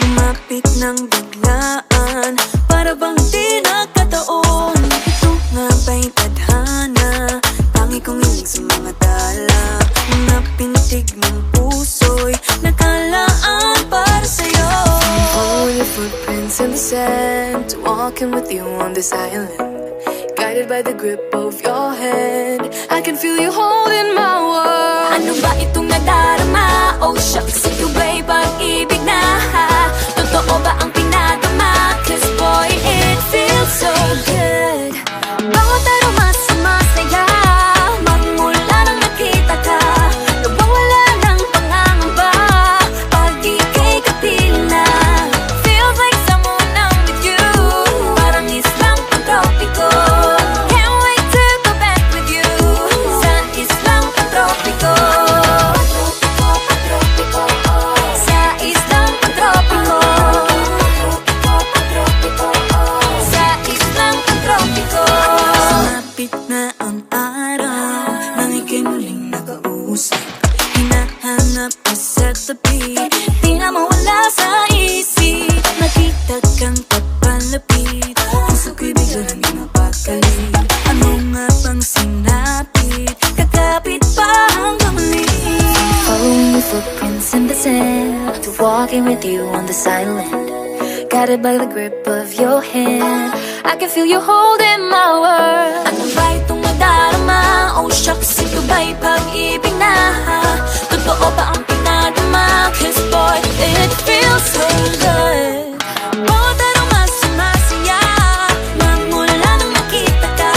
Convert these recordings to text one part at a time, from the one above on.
Lumapit ng biglaan, para bang di nagkataon. Ito nga ba'y tadhana, tangi kong hiling sa mga dala. Mga pintig ng puso'y nakalaan para sa'yo. Following your footprints in the sand, walking with you on this island, guided by the grip of your hand. I can feel you holding my world. Ano ba itong nadarama? Oh shucks, ito ba'y pag-ibig na? Totoo ba ang pinadama? Cause boy, it feels so good. Bawat aroma sumasaya, magmula nang nakita ka. Nawawala ng pangangamba, pag ika'y kapiling na. Feels like someone I'm with you, parang islang pantropiko. Can't wait to go back with you, sa islang pantropiko. Sa islang pantropiko. Sa islang pantropiko. Sumapit na ang araw, nang ika'y muling nakausap. Hinahanap ka sa tabi, di na mawala sa isip. Nakita kang papalapit, puso ko'y bigla nang napakali. Ano nga bang sinapit, kakapit pa hanggang muli. Following your footprints in the sand, to walking with you on this island, guided by the grip of your hand. I can feel you holding my world. Ano ba itong nadarama? Oh shucks, ito ba'y pag-ibig na? Totoo ba ang pinadama? Cause boy, it feels so good. Bawat aroma sumasaya, magmula nang nakita ka.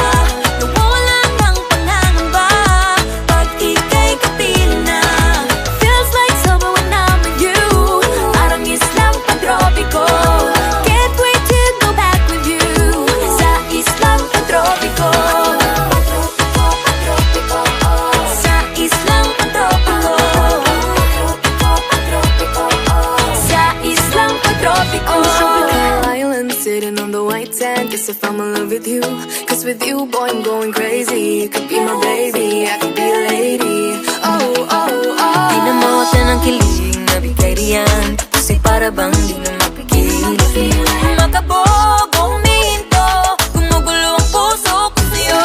Nawawala ng pangangamba, pag ika'y kapiling na. Feels like summer when I'm with you, parang islang pantropiko. Can't wait to go back with you, sa islang pantropiko. Sa islang pantropiko. Sa islang pantropiko. On the tropical island, sitting on the white sand, guess if I'm in love with you. Cause with you, boy, I'm going crazy. You could be my baby, I could be a lady. Oh, oh, oh. Di na mawata ng kilig na bigay riyan, kasi para bang di na mapigil. Makabog, huminto, gumugulo ang puso ko sa'yo.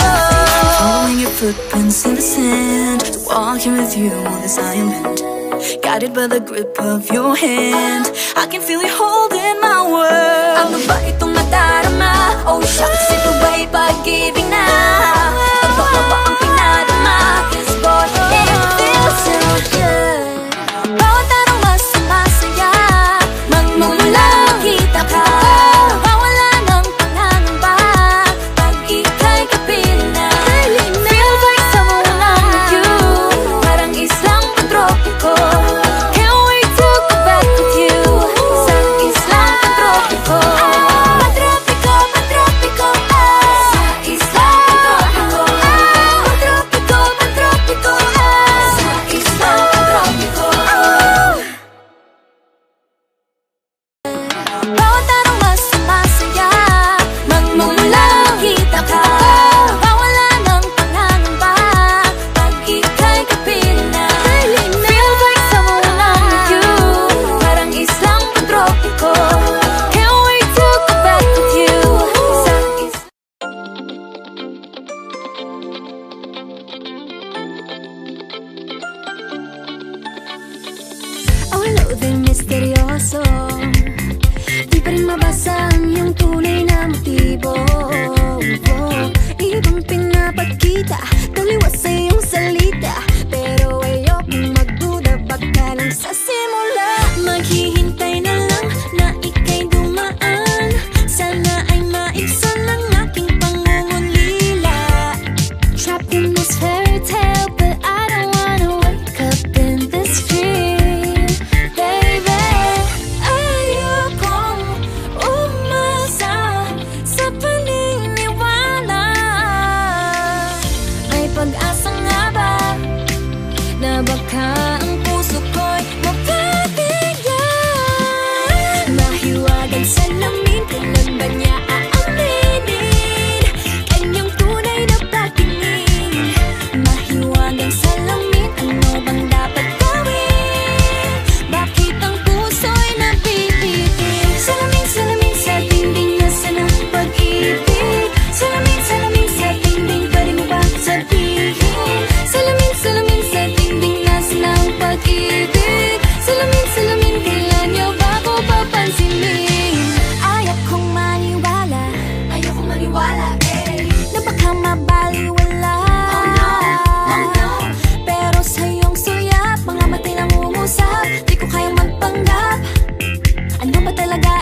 Following your footprints in the sand, walking with you on this island, guided by the grip of your hand. I can feel you holding my world. Ano ba itong nadarama? Oh shucks, ito ba'y pag-ibig na? Totoo ba ang pinadama? Cause boy, it feels so good. Bawat aroma sumasaya, magmumula makita ka. Nawawala ng pangangamba, pag ika'y kapiling na. Feels like someone I'm with you, parang islang pantropiko. Can't wait to go back with you, sa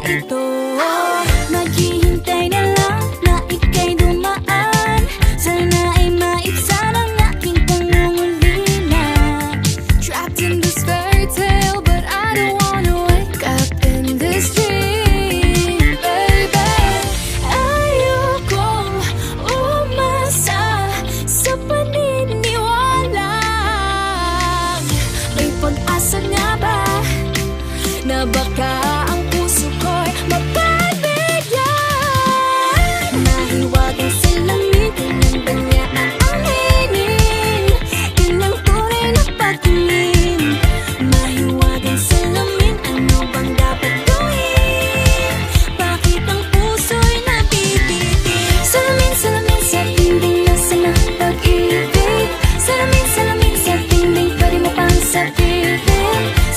ito. Naghihintay na lang na ika'y dumaan. Sana ay maibsan ang aking pangungulina. Trapped in this fairy tale, but I don't wanna wake up in this dream, baby. Ayokong umasa sa paniniwala. May pag-asa nga ba na baka ang puso ko'y mapagbigyan? Mahiwagang salamin, tingnan ba niya aaminin? Yun ang tunay na pagtingin. Mahiwagang salamin, ano bang dapat gawin? Bakit ang puso'y nabibitin? Salamin, salamin sa dingding, nasaan ang pag-ibig? Salamin, salamin sa dingding, pwede mo pang sabihin.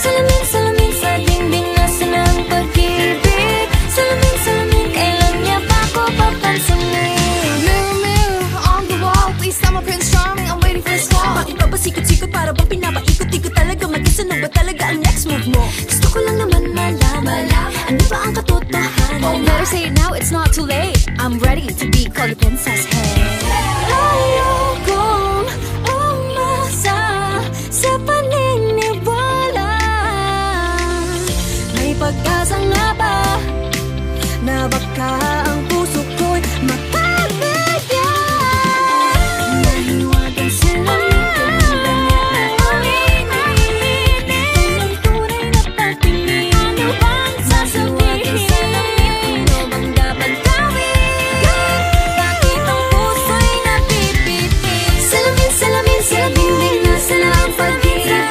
Salamin, salamin sa dingding, nasaan ang pag-ibig? Salamin, salamin, kailan niya pa ako papansinin? Mirror, mirror on the wall, please tell my Prince Charming I'm waiting for his call. Bakit ba pasikot-sikot para bang pinapaikot-ikot talaga? Mag-isa na ba talaga ang next move mo? Gusto ko lang naman malaman, ano ba ang katotohanan? Oh, better say it now, it's not too late. I'm ready to be called a princess, hey. Ayokong umasa sa paniniwala. May pag-asa nga ba na baka ang puso ko'y mapagbigyan? Mahiwagang salamin, tingnan ba niya aaminin? Ito ang tunay na pagtingin. Ano bang sasabihin? Ano bang dapat gawin? Bakit ang puso'y nabibitin? Salamin, salamin sa dingding, nasaan ang pag-ibig?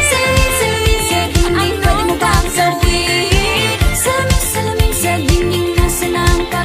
Salamin, salamin sa dingding, pwede mo bang sabihin? Salamin, salamin sa dingding, nasaan ang pag-ibig?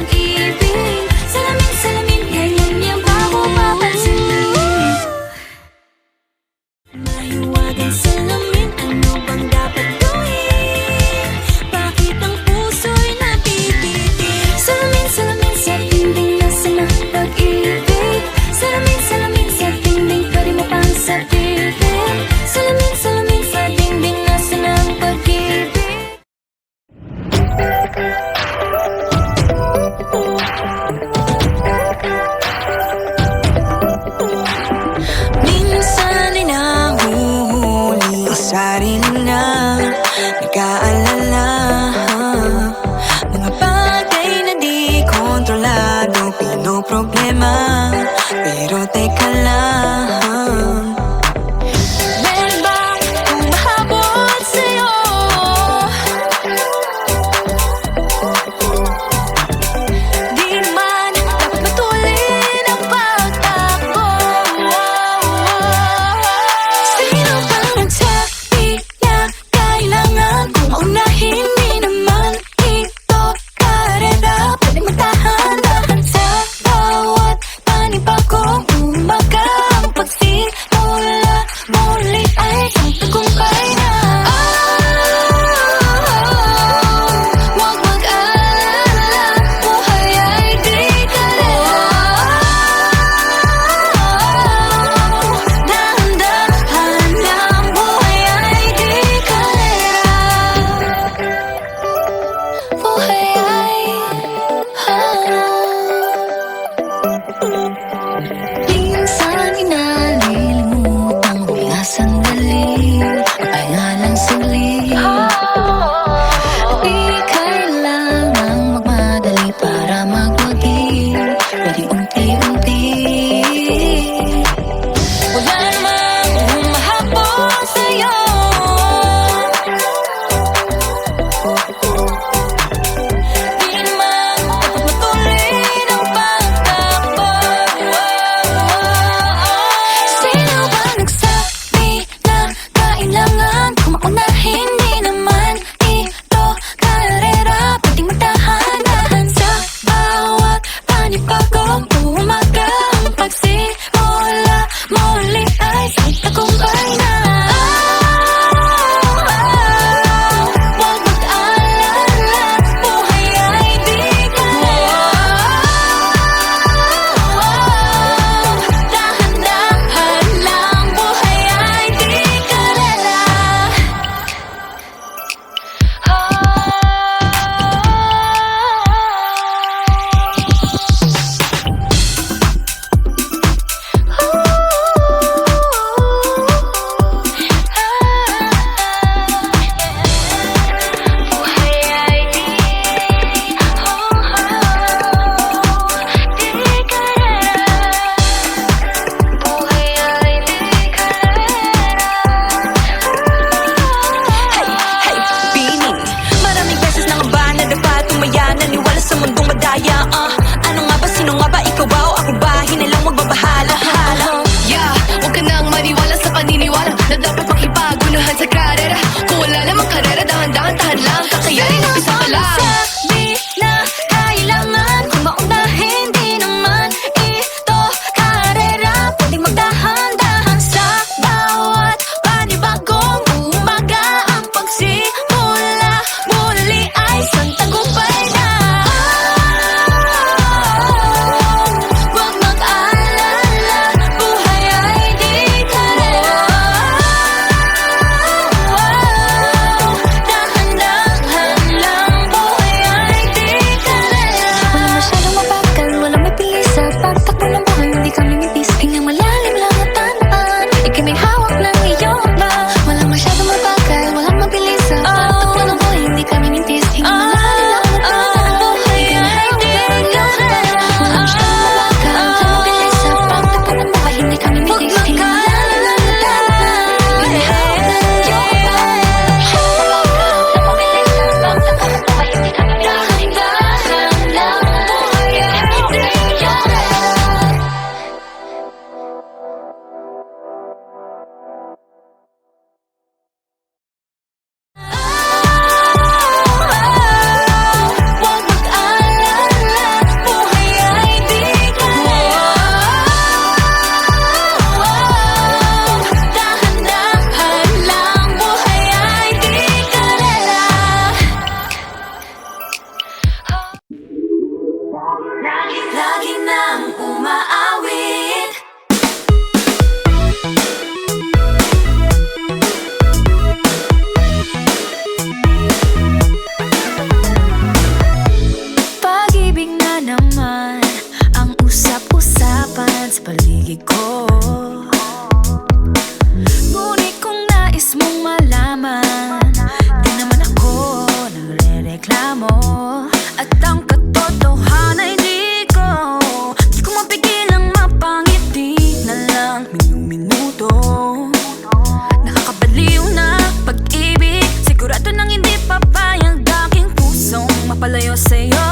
magpapalayo sa'yo.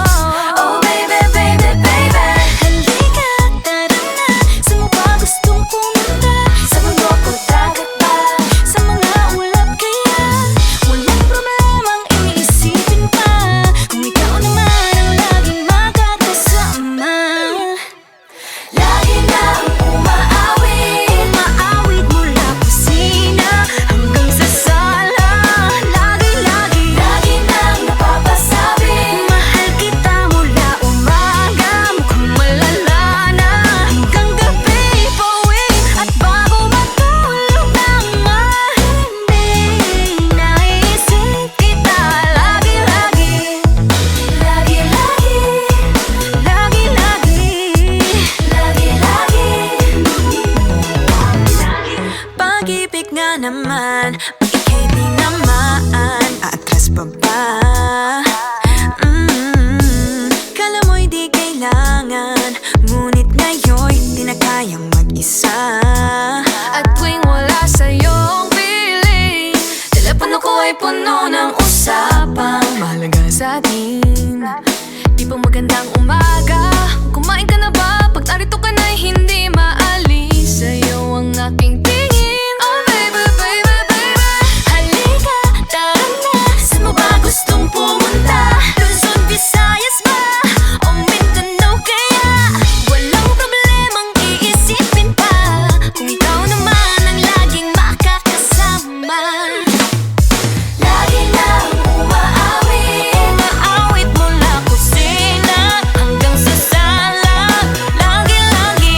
Oh baby, baby, baby, Halika, tara na. Saan mo ba gustong pumunta? sa mundo ko dagat ba? Sa mga ulap kaya walang problemang iisipin pa, kung ikaw naman ang laging makakasama. Lagi na ang umaawit, Umaawit mula kusina hanggang sa sala. Lagi-lagi lagi nang napapasabi. mahal kita mula umaga, mukhang malala na hanggang gabi. Pauwi at bago matulog nang mahimbing, naisip kita lagi-lagi. Lagi-lagi, Lagi-lagi lagi-lagi. pag-ibig nga naman, pag ika'y di naman atras pa ba? Kala mo'y di kailangan, ngunit ngayon'y di na kayang mag-isa. At tuwing wala sa'yong piling, telepono ko ay puno ng usapang mahalaga sa'tin. Di ba magandang umaga? Kumain ka na ba? Pag narito ka na'y hindi maalis sa'yo ang aking tingin. Oh baby, baby, baby, Halika, tara na. Saan mo ba gustong pumunta? Luzon, Visayas ba? O Mindanao kaya? Walang problemang iisipin pa, kung ikaw naman ang laging makakasama. Lagi nang umaawit, Umaawit mula kusina hanggang sa sala. Lagi-lagi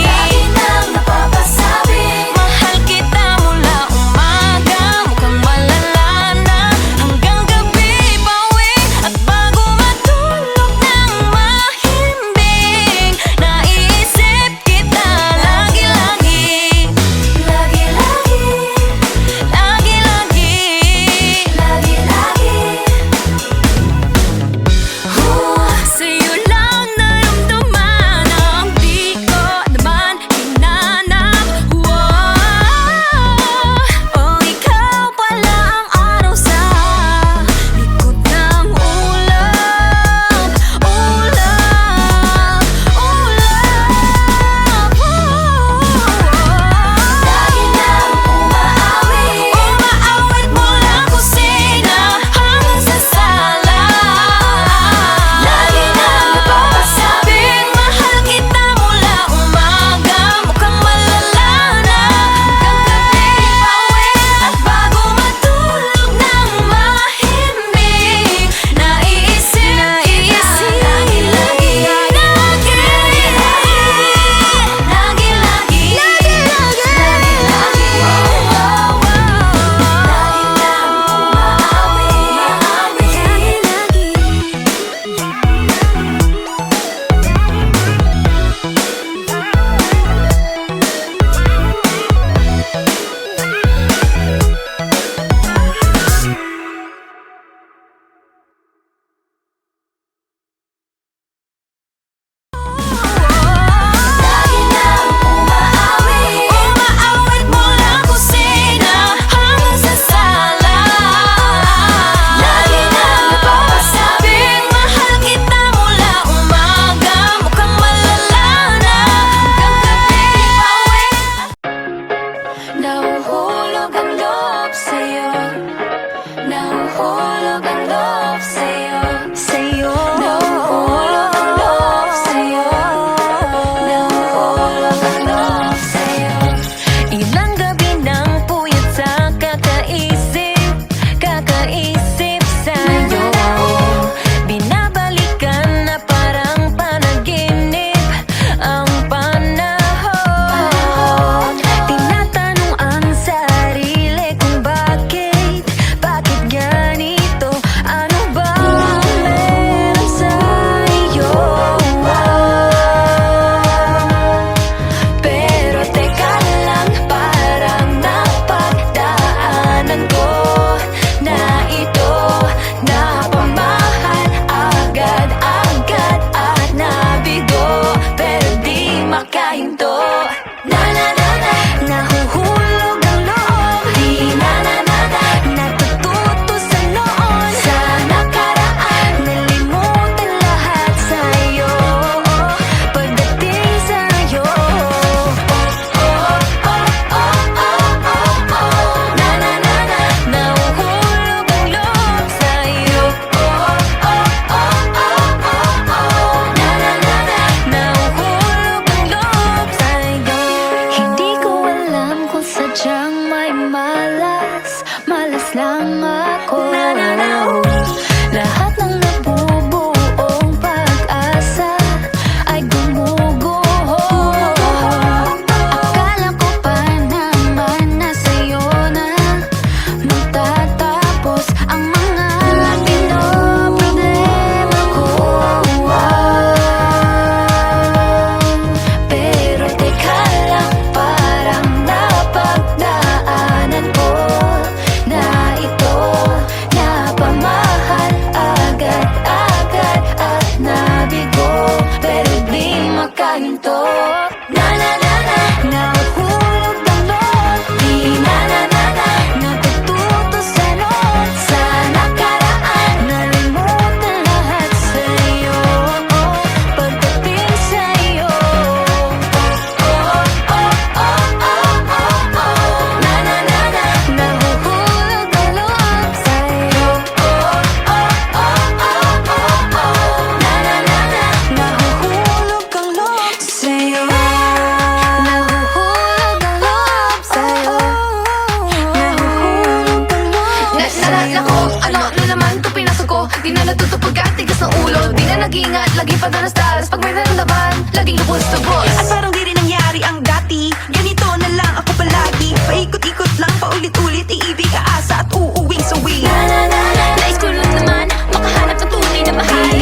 Natuto pagkatigas ng ulo, di na nag-ingat, lagi pa dalas-dalas. Pag may naramdaman, laging lubos-lubos. At parang di rin nangyari ang dati. Ganito na lang ako palagi. Paikot-ikot lang, paulit-ulit. Iibig, aasa at uuwing sawi. Nais ko lang naman makahanap ng tunay na mahal.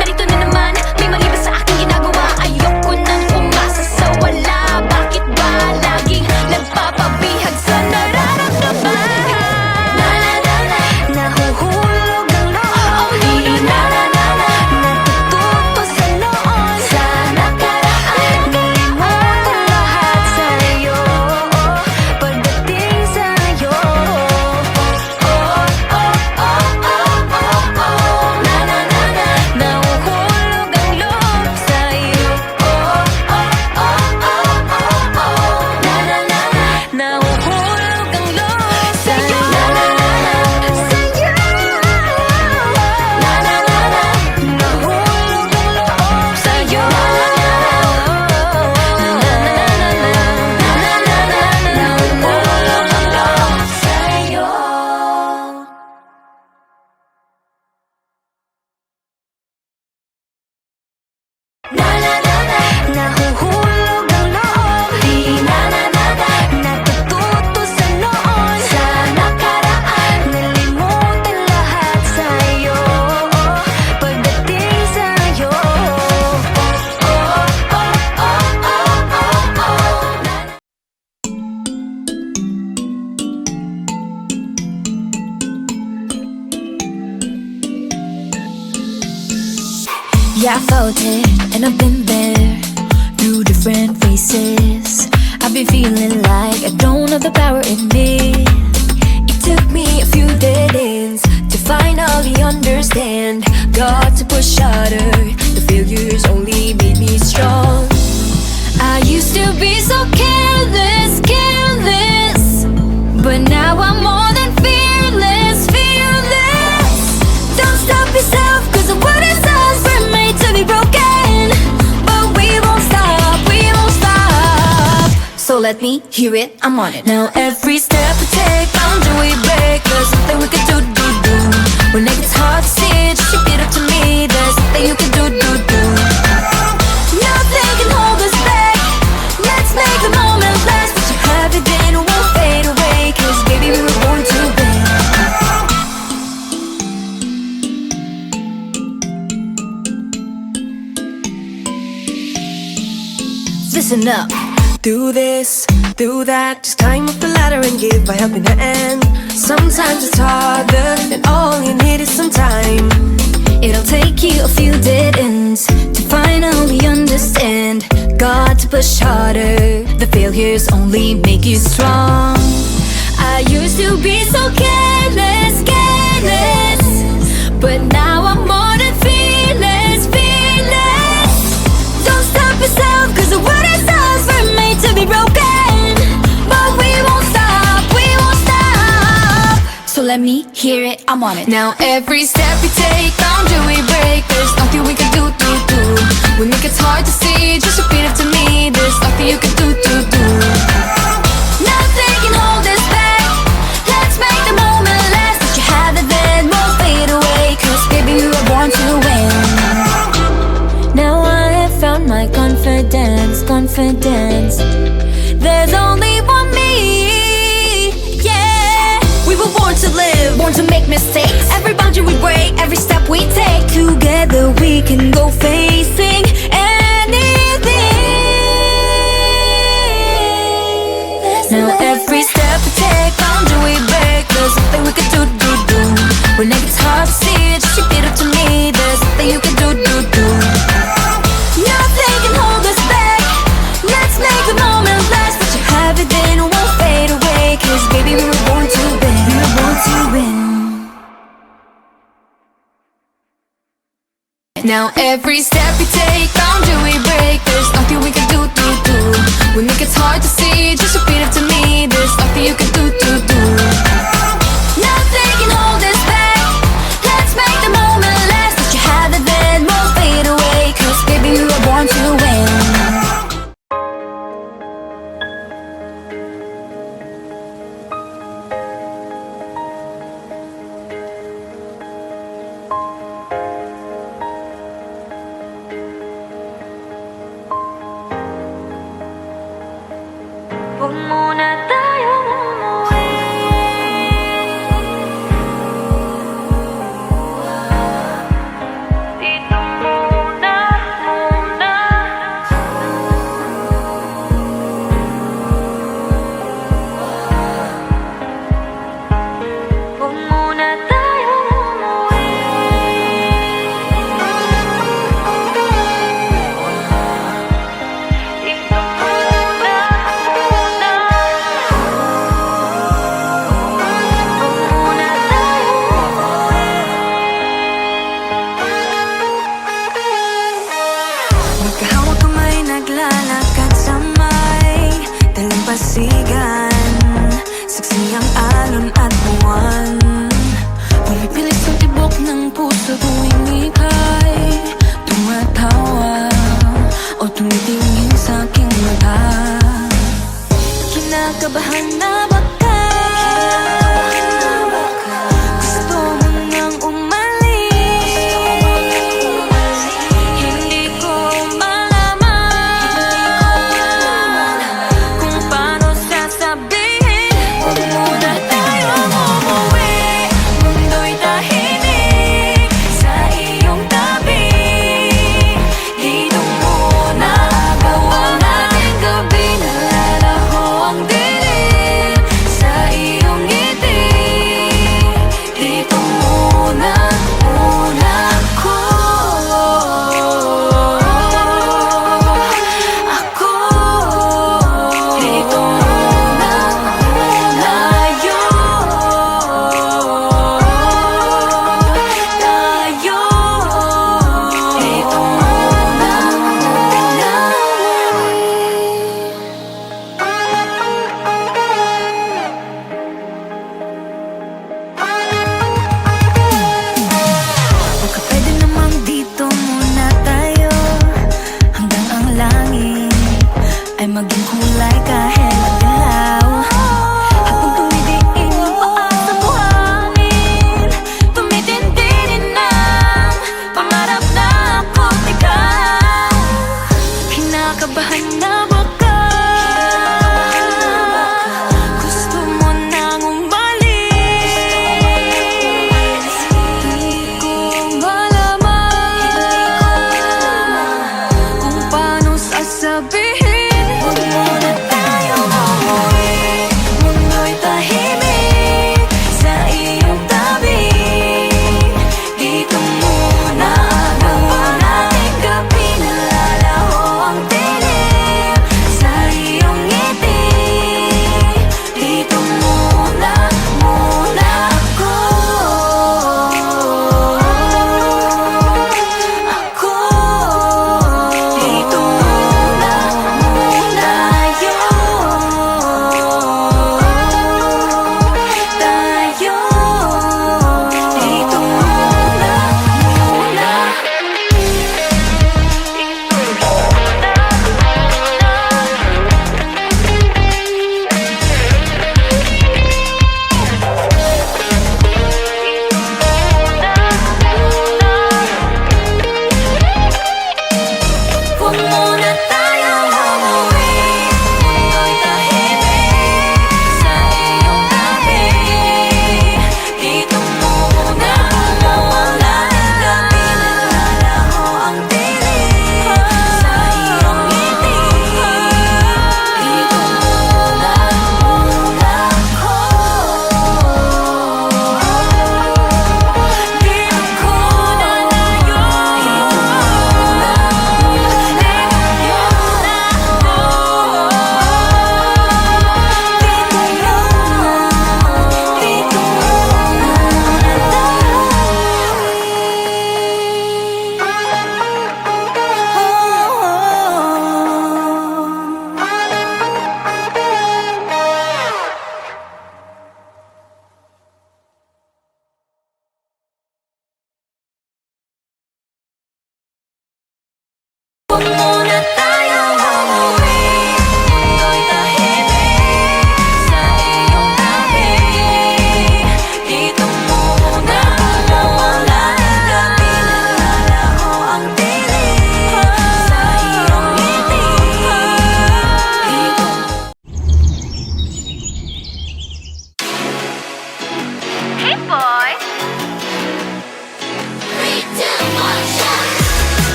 Narito na naman, may mali ba sa aking ginagawa? Ayoko nang umasa sa wala. Bakit ba laging nagpapabihag sa nararamdaman? Nahuhulog ang loob. Natututo sa noon. Sa nakaraan, nalimutan lahat sa'yo. Pagdating sa'yo, nahuhulog ang loob sa'yo. Nahuhulog ang loob sa'yo. Nahuhulog ang loob sa'yo. Nahuhulog ang loob sa'yo. Nahuhulog ang loob. Natututo sa noon. Sa nakaraan, nalimutan lahat sa'yo. Pagdating sa'yo, Yeah, I felt it, and I've been there through different faces. I've been feeling like I don't have the power in me. It took me a few dead ends to finally understand. Got to push harder, the failures only made me strong. I used to be so careless, careless, but now I'm more than fearless, fearless. Don't stop yourself, cause the world is us, we're made to be broken. But we won't stop, we won't stop. So let me hear it, I'm on it. Now every step we take, boundary we break. There's something we can do. When it gets hard to see, just repeat it to me. There's something you can do. Nothing can hold us back. Let's make the moment last. What you have it then won't fade away. Cause baby we were born to win. Listen up. Do this, do that. Just climb up the ladder and give a helping hand. Sometimes it's harder, and all you need is some time. It'll take you a few dead ends to finally understand. Got to push harder, the failures only make you strong. I used to be so careless, careless, but now I'm more than fearless, fearless. Don't stop yourself, cause the world is us, we're made to be broken. But we won't stop, we won't stop. So let me hear it, I'm on it. Now every step we take, boundary we break. There's nothing we can do. When it gets hard to see, just repeat it to me. There's nothing you can do. Nothing can hold us back. Let's make the moment last. What you have it then won't fade away. Cause baby we were born to win. Now I have found my confidence, confidence. There's only one me, yeah. We were born to live, Born to make mistakes. Every boundary we break, every step we take. Together we can go facing anything. Now every step we take, boundary we break. There's something we can do. When it gets hard to see, just repeat it to me. There's something you can do. Nothing can hold us back. Let's make the moment last. What you have it then won't fade away. Cause baby we were born to win. We were born to win. Now every step we take, boundary we break. There's nothing we can do. When it gets hard to see, just repeat it to me. There's nothing you can do. Nothing can hold us back. Let's make the moment last. What you have it then won't fade away. Cause baby we were born to win.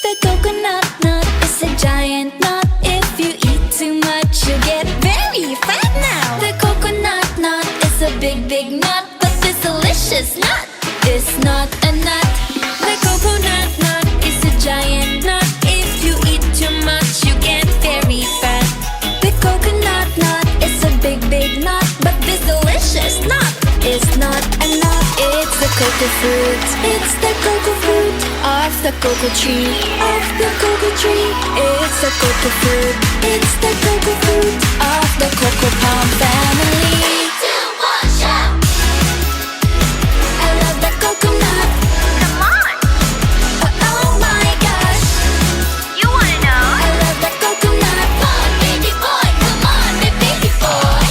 The coconut nut is a giant nut. If you eat too much, you get very fat now. The coconut nut is a big, big nut, but this delicious nut is not a nut. The coconut nut is a giant nut. If you eat too much, you get very fat. The coconut nut is a big, big nut, but this delicious nut is not a nut. It's the cocoa fruit. It's the cocoa fruit of the cocoa tree. Of the cocoa tree. It's the cocoa fruit. It's the cocoa fruit of the cocoa palm family. I love the coconut. Come on, Oh my gosh. you wanna know? I love the coconut. Come on, baby boy. Come on, baby boy.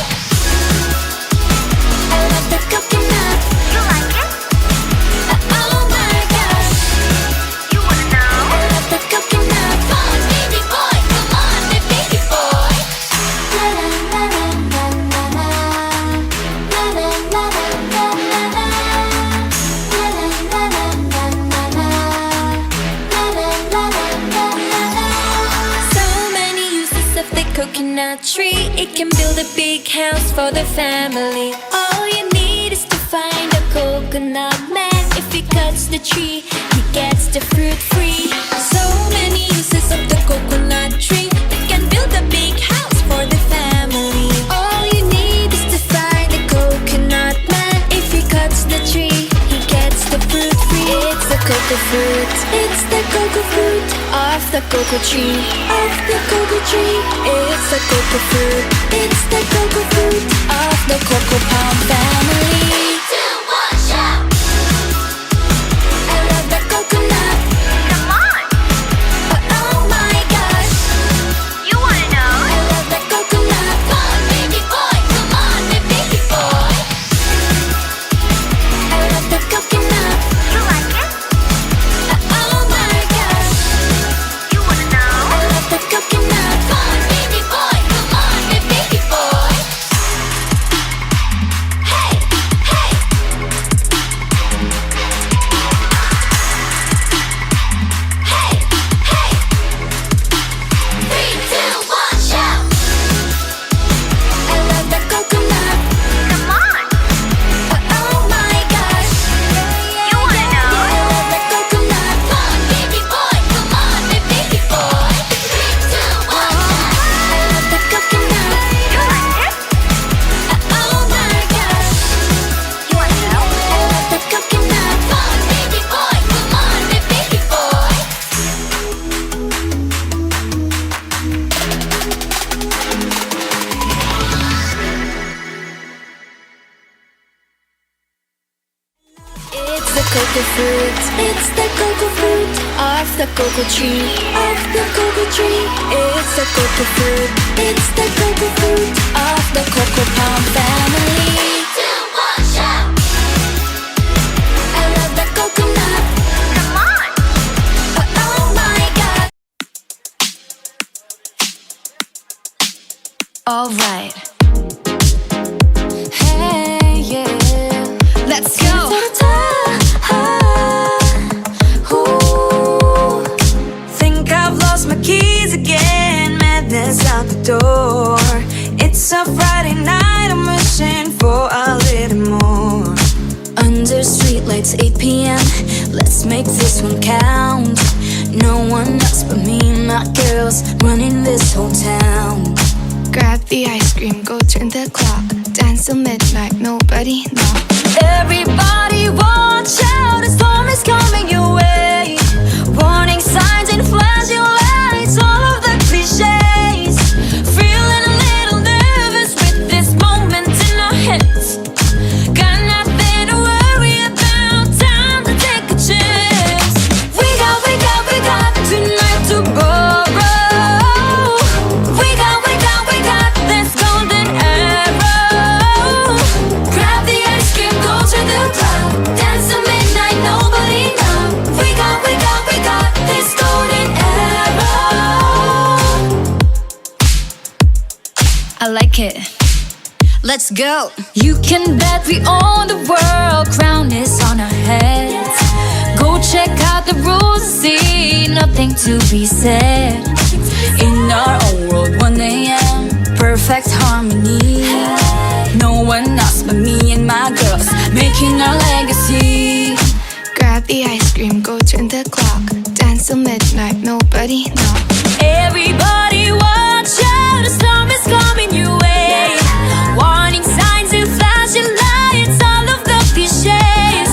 I love the coconut. You like it? Oh my gosh. You wanna know? I love the coconut. Come on, baby boy. Come on, baby boy. La la la la la la la la la la la la la la la la la la la la. So many uses of the coconut tree. It can build a big house for the family. All you need is to find a coconut man. If he cuts the tree, he gets the fruit free. So many uses of the coconut tree. It can build a big house for the family. All you need is to find a coconut man. If he cuts the tree, he gets the fruit free. It's the cocoa fruit. It's the cocoa fruit of the cocoa tree. Of the cocoa tree. It's the cocoa fruit. It's the cocoa fruit of the cocoa palm family. I love the coconut. Come on, Oh my gosh. you wanna know? I love the coconut. Come on, baby boy. Come on, baby boy. I love the coconut. You like it? Oh my gosh. You wanna know? I love the coconut. Come on, baby boy. Come on, baby boy. Hey, hey. Hey, hey. 3, 2, 1, shout. I love the coconut. Come on, Oh my gosh. you wanna know? I love the coconut. Come on, baby boy. Come on, baby boy. 3, 2, 1, shout. I love the coconut. You like it? Oh my gosh. You wanna know? I love the coconut. Come on, baby boy. Come on, baby boy. It's the cocoa fruit. It's the cocoa fruit of the cocoa tree. Of the cocoa tree. It's the cocoa fruit. It's the cocoa fruit of the cocoa palm family. I love the coconut. Come on, Oh my god. alright. Hey, yeah, let's go. Think I've lost my keys again. Madness out the door. It's a Friday night. I'm wishing for a little more. Under streetlights, 8 p.m. Let's make this one count. No one else but me and my girls running this whole town. Grab the ice cream, go turn the clock. Dance till midnight, nobody knocks. Everybody watch out, a storm is coming your way. Warning signs and flashing lights, all of the cliches. Feeling a little nervous with this moment in our heads. Got nothing to worry about, time to take a chance. We got tonight to borrow. We got this golden arrow. Grab the ice cream, go to the club. Dance till midnight, nobody knows. We got this golden arrow. I like it. Let's go. You can bet we own the world. Crown is on our heads. Go check out the rules and see nothing to be said. In our own world, 1 a.m. Perfect harmony. No one else but me and my girls making our legacy. Grab the ice cream, go turn the clock. Dance till midnight, nobody knocks. Everybody watch out, a storm is coming your way. Warning signs and flashing lights, all of the cliches.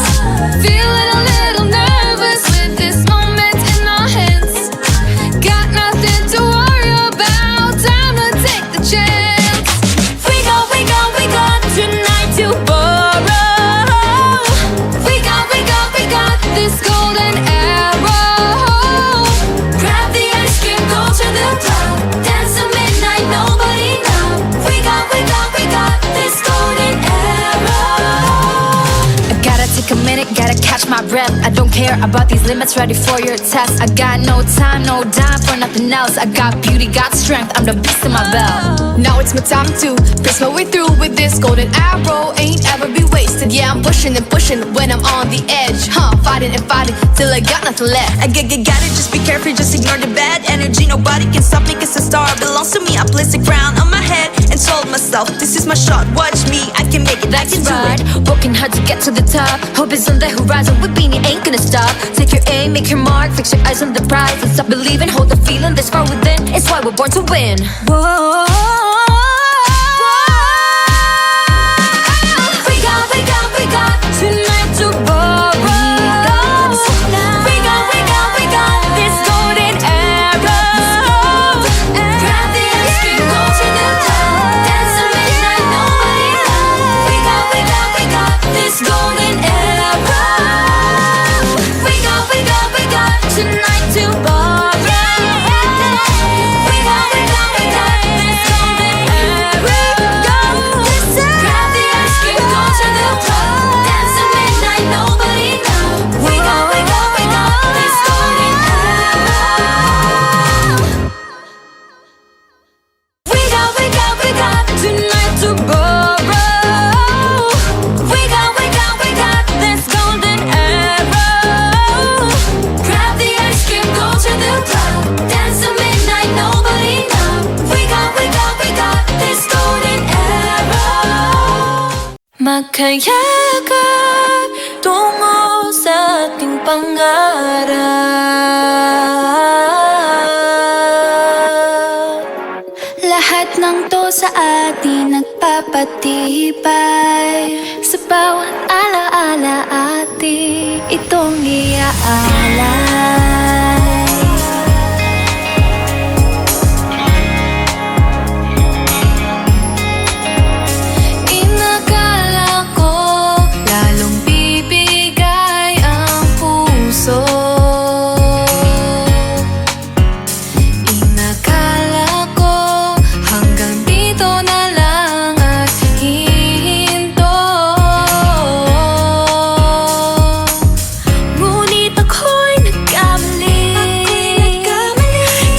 Feeling a little nervous with this moment in our hands. Got nothing to worry about, time to take the chance. We got tonight to borrow. We got this golden arrow. Grab the ice cream, go to the club. Dance till midnight, nobody know. We got this golden arrow. I gotta take a minute, gotta catch my breath. I don't care about these limits, ready for your test. I got no time, no dime for nothing else. I got beauty, got strength, I'm the beast in my belt. Now it's my time to press my way through with this golden arrow. Ain't ever be wasted. Yeah, I'm pushing and pushing when I'm on the edge. Fighting and fighting till I got nothing left. I got it, just be careful, just ignore the bad energy. Nobody can stop me, cause the star belongs to me. I placed a crown on my head and told myself, this is my shot, watch me, I can make it, I can do Right, it. working hard to get to the top. Hope is on the horizon, with Beanie ain't gonna stop. Take your aim, make your mark, fix your eyes on the prize. And stop believing, hold the feeling that's far within. It's why we're born to win. Whoa. We got tonight to borrow. We got this golden arrow. Grab the ice cream, go to the club. Dance till midnight, nobody know. We got this golden arrow. We got tonight to borrow. We got this golden arrow. Grab the ice cream, go to the club. Dance till midnight, nobody know. We got this golden arrow. We got tonight to borrow. We got this golden arrow. Grab the ice cream, go to the club. Dance till midnight, nobody know. We got this golden arrow. Magkayakap tungo sa ating pangarap. Lahat ng to sa atin nagpapatibay. Sa bawat alaala atin itong iaalay. Inakala ko lalong bibigay ang puso. Inakala ko hanggang dito na lang at hihinto. Ngunit ako'y nagkamali.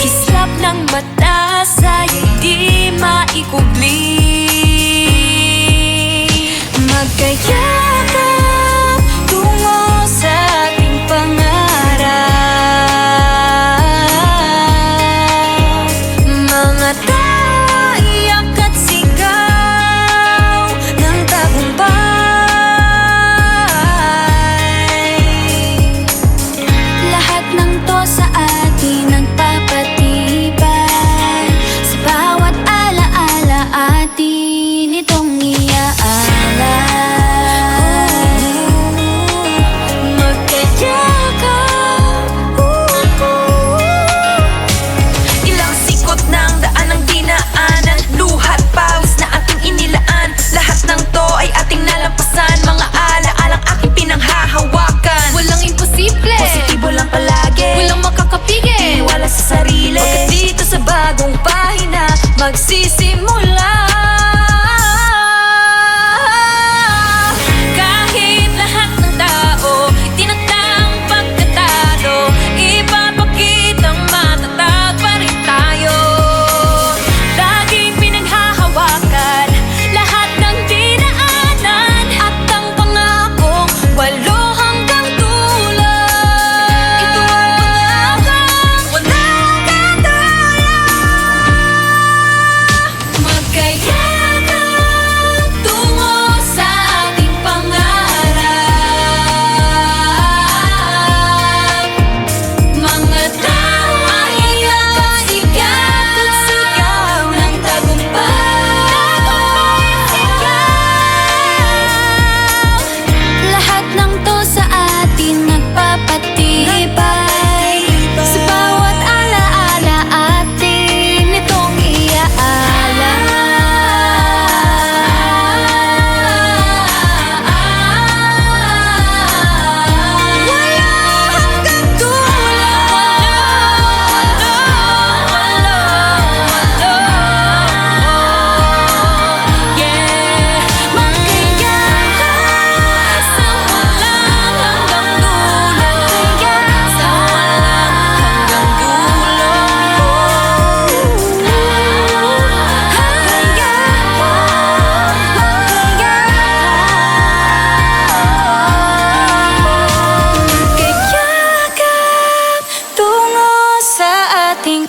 Kislap ng mata sa'yo'y di maikubli. Magkayakap tungo sa ating pangarap. Mga tao iyak at sigaw ng tagumpay. Lahat ng to sa atin nagpapatibay. Sa bawat alaala atin itong iaalay. Magkayakap. Ilang sikot ng daan ang dinaanan, luhat pawis na ating inilaan. Lahat ng to ay ating nalampasan, mga alaalang aking pinanghahawakan. Walang imposible, Positibo lang palagi, walang makakapigil. wala sa sarili. Pagkat dito sa bagong pahina magsisimula. Kahit lahat ng tao tinatang pagkatalo, ipapakitang matatag pa rin tayo. Laging pinaghahawakan lahat ng dinaanan at ang pangakong walo hanggang dulo.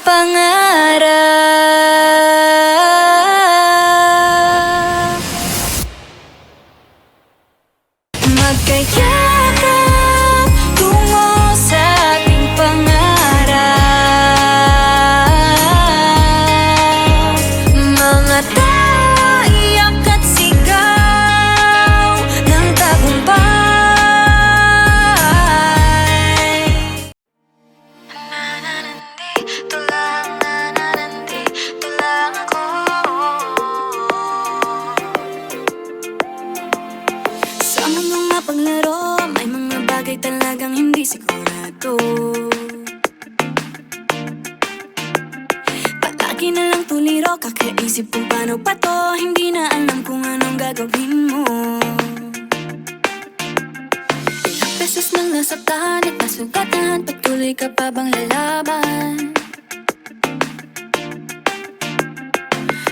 pangarap. Magkayakap tungo sa ating pangarap. Mga tao, iyak at sigaw ng tagumpay. Nandito lang ako. Sa mundong mapaglaro, may mga bagay talagang hindi sigurado. Palagi na lang tuliro, kakaisip kung paano pa to. Hindi na alam kung anong gagawin mo. Ilang beses nang nasaktan at nasugatan, patuloy ka pa bang lalaban?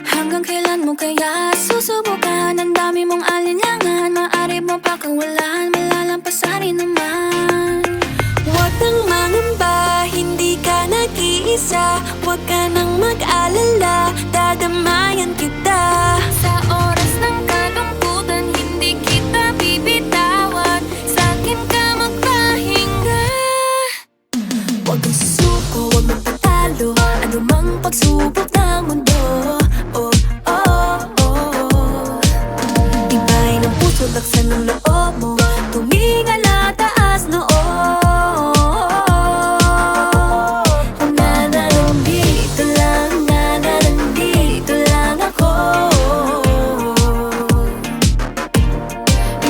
Hanggang kailan mo kaya susubukan? Ang dami mong alinlangan, maaari mo pakawalan, malalampasan rin naman. Huwag nang mangamba, hindi ka nag-iisa. Huwag ka nang mag-alala, dadamayan kita. Sa oras ng kalungkutan, hindi kita bibitawan. Sa'kin ka magpahinga. Huwag kang susuko, huwag magpatalo, anumang pagsubok ng mundo. Oh, oh, oh. Tibay ng puso, laksan ng loob mo, tumingala, taas noo. Nananandito lang ako.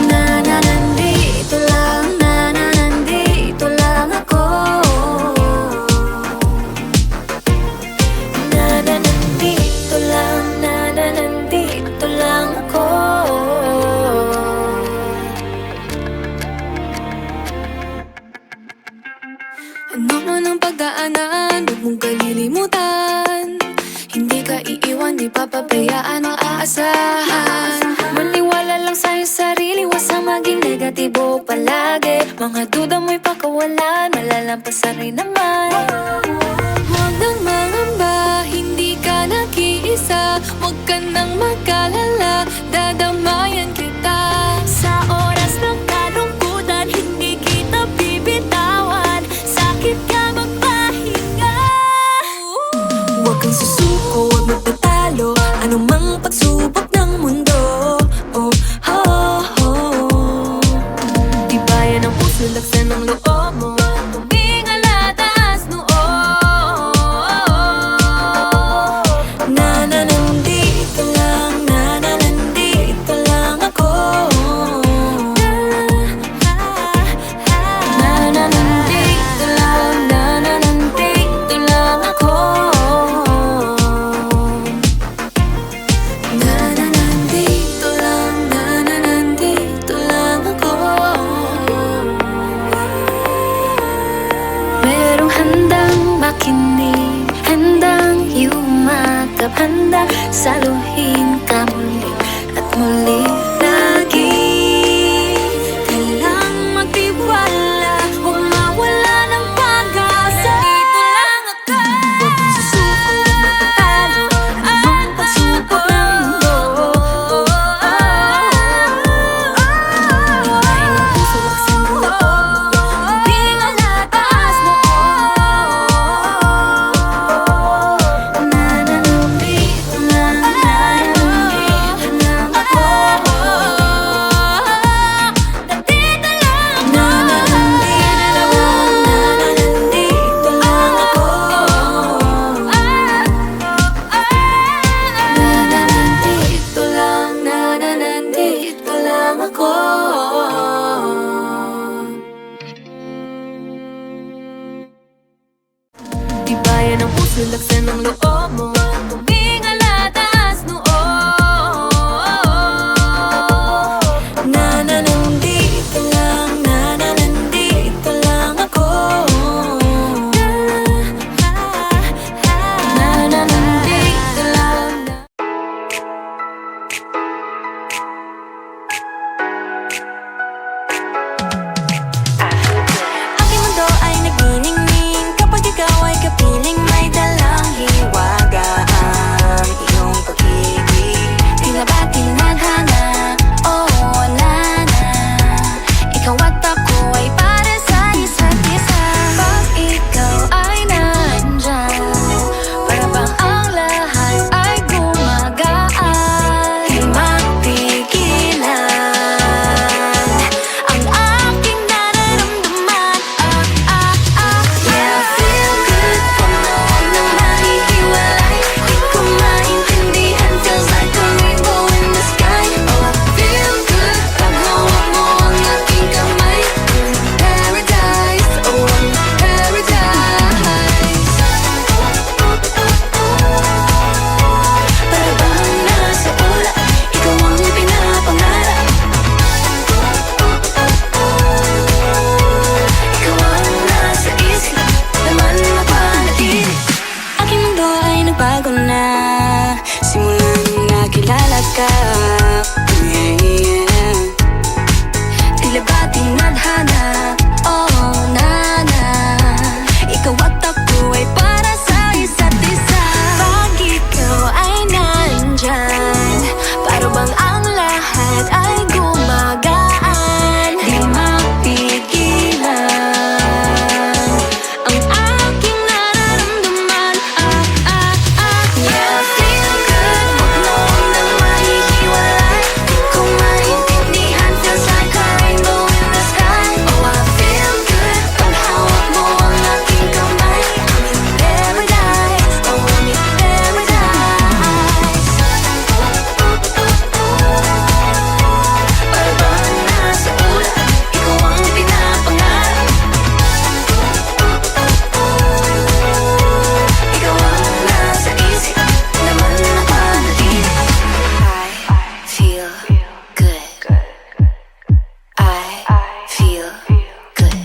Nananandito lang ako. Nananandito lang ako. Ano man ang pagdaanan, huwag mong kalilimutan. Hindi ka iiwan, di papabayaan o aasahan. Maniwala lang sa iyong sarili, huwag sa maging negatibo palagi. Mga duda mo'y pakawalan, malalampasan rin naman. Huwag nang mangamba, hindi ka nag-iisa. Huwag ka nang mag-alala, dadamayan kita. Sa oras ng kalungkutan, hindi kita bibitawan. Sakit ka magpahinga. Huwag kang susuko, huwag magpatalo, anumang pagsubok ng mundo. Oh, oh, oh. Tibayan ang puso, laksan ng loob mo, tumingala, taas noo. Nananandito lang ako. Nananandito lang ako. Nananandito lang ako. Merong handang makinig, handang yumakap, handang saluhin ka muli at muli lagi. Kailang magtiwala, huwag mawala ng pag-asa. Dito lang ako. Huwag kang susuko, huwag magpatalo, anumang pagsubok ng mundo. Tibay ng puso, laksan ng loob mo, tumingala, taas noo. Nananandito lang ako. Nandito lang ako. Nananandito lang ako. Tibayan ng puso, laksan ng loob mo, tumingala, taas noo. Nananandito lang ako. Nananandito lang. Aking mundo ay nagniningning kapag ikaw ay kapiling may dala. yakap. Tila ba tinadhana? Oh, nana, ikaw at ako ay para sa isa't isa. Pag ikaw ay nandyan, para bang ang lahat ay gumagaan. Di mapigilan ang aking nararamdaman. Yeah, feel good, huwag noon nang mahihiwalay. Di ko maintindihan, feels like a rainbow in the sky. Oh, I feel good, pag hawak mo ang aking kamay. I'm in paradise, oh, I'm in paradise. Para bang nasa ulan, ikaw ang pinapangarap. Ikaw ang nasa isip, naman nakanaginip. I feel good. I feel good.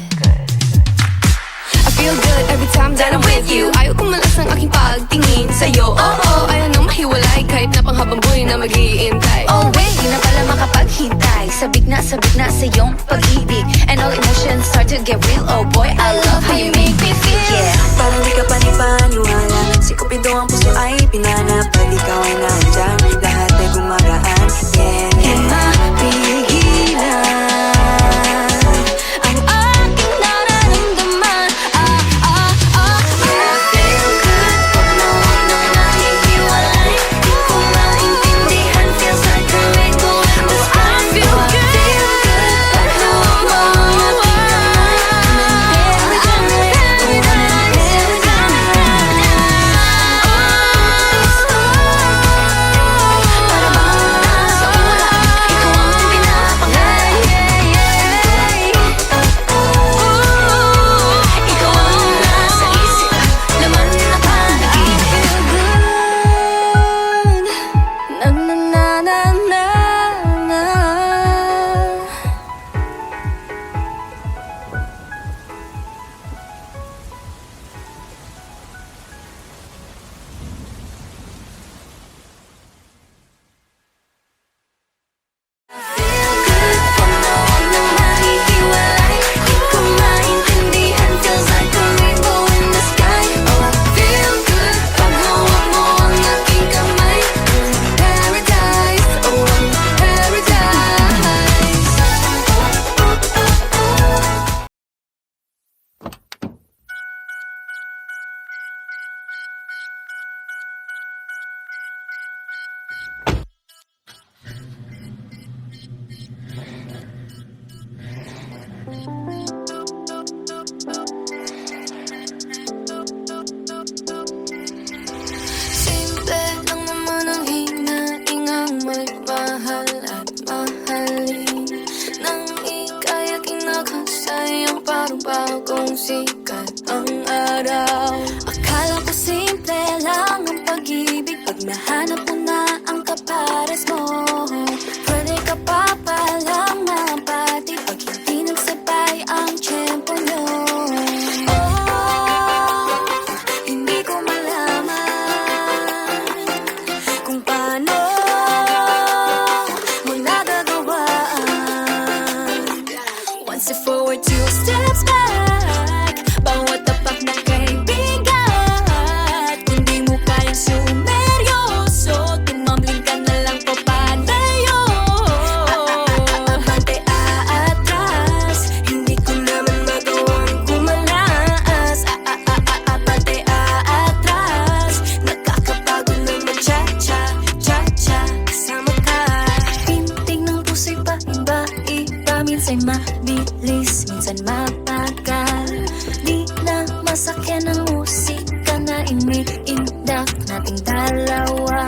I feel good every time that I'm with you. Ayaw kumalas ng aking pagtingin sa'yo. Oh, ayaw nang mahiwalay kahit na panghabang buhay na mag-iintay. Oh wait, di na pala makapaghintay. Sabik na sa iyong pag-ibig. And all emotions start to get real. Oh boy, I love how you make me feel. Yeah. Parang di ka panipaniwala, si Cupido ang puso ay pinanap. Pag ikaw ay nandyan, lahat ay gumagaan. Yeah, Di mapigilan ang aking nararamdaman. Yeah, feel good, pag noon nang nahihiwalay. Di ko maintindihan, feels like a rainbow in the sky. I feel good, pag hawak mo ang aking kamay. I'm in Para bang nasa ulan, ikaw ang pinapangarap. Ikaw ang nasa isip, laman na panaginip. Na na na na na na. Feel good, pag noon nang nahihiwalay. Di ko maintindihan, feels like a rainbow in the sky. Oh, I feel good, pag hawak mo ang aking kamay. I'm in paradise, oh, I'm in paradise. Simple lang naman ang hinaingang magmahal at mahalin. Nang ika'y aking nakasayang parang bagong sikat ang araw. Akala ko simple lang ang pag-ibig pag nahanap mo na ang kapares mo. Pwede ka pa palang mapati pag hindi nagsabay ang tiyempo nyo. Hindi ko malaman kung paano mo nagagawaan. One step forward, two steps back. Bawat tapak na kaibigan. Kung di mo kayang sumeryoso, tumambling ka na lang papalayo. Abante aatras, hindi ko naman magawang kumalas. Abante aatras, nakakapagod na mag-cha-cha, cha-cha, kasama ka. Pintig ng puso'y paiba-iba, minsan mabilis, minsan mapagal. Di na masakyan ang musika na iniindak nating dalawa.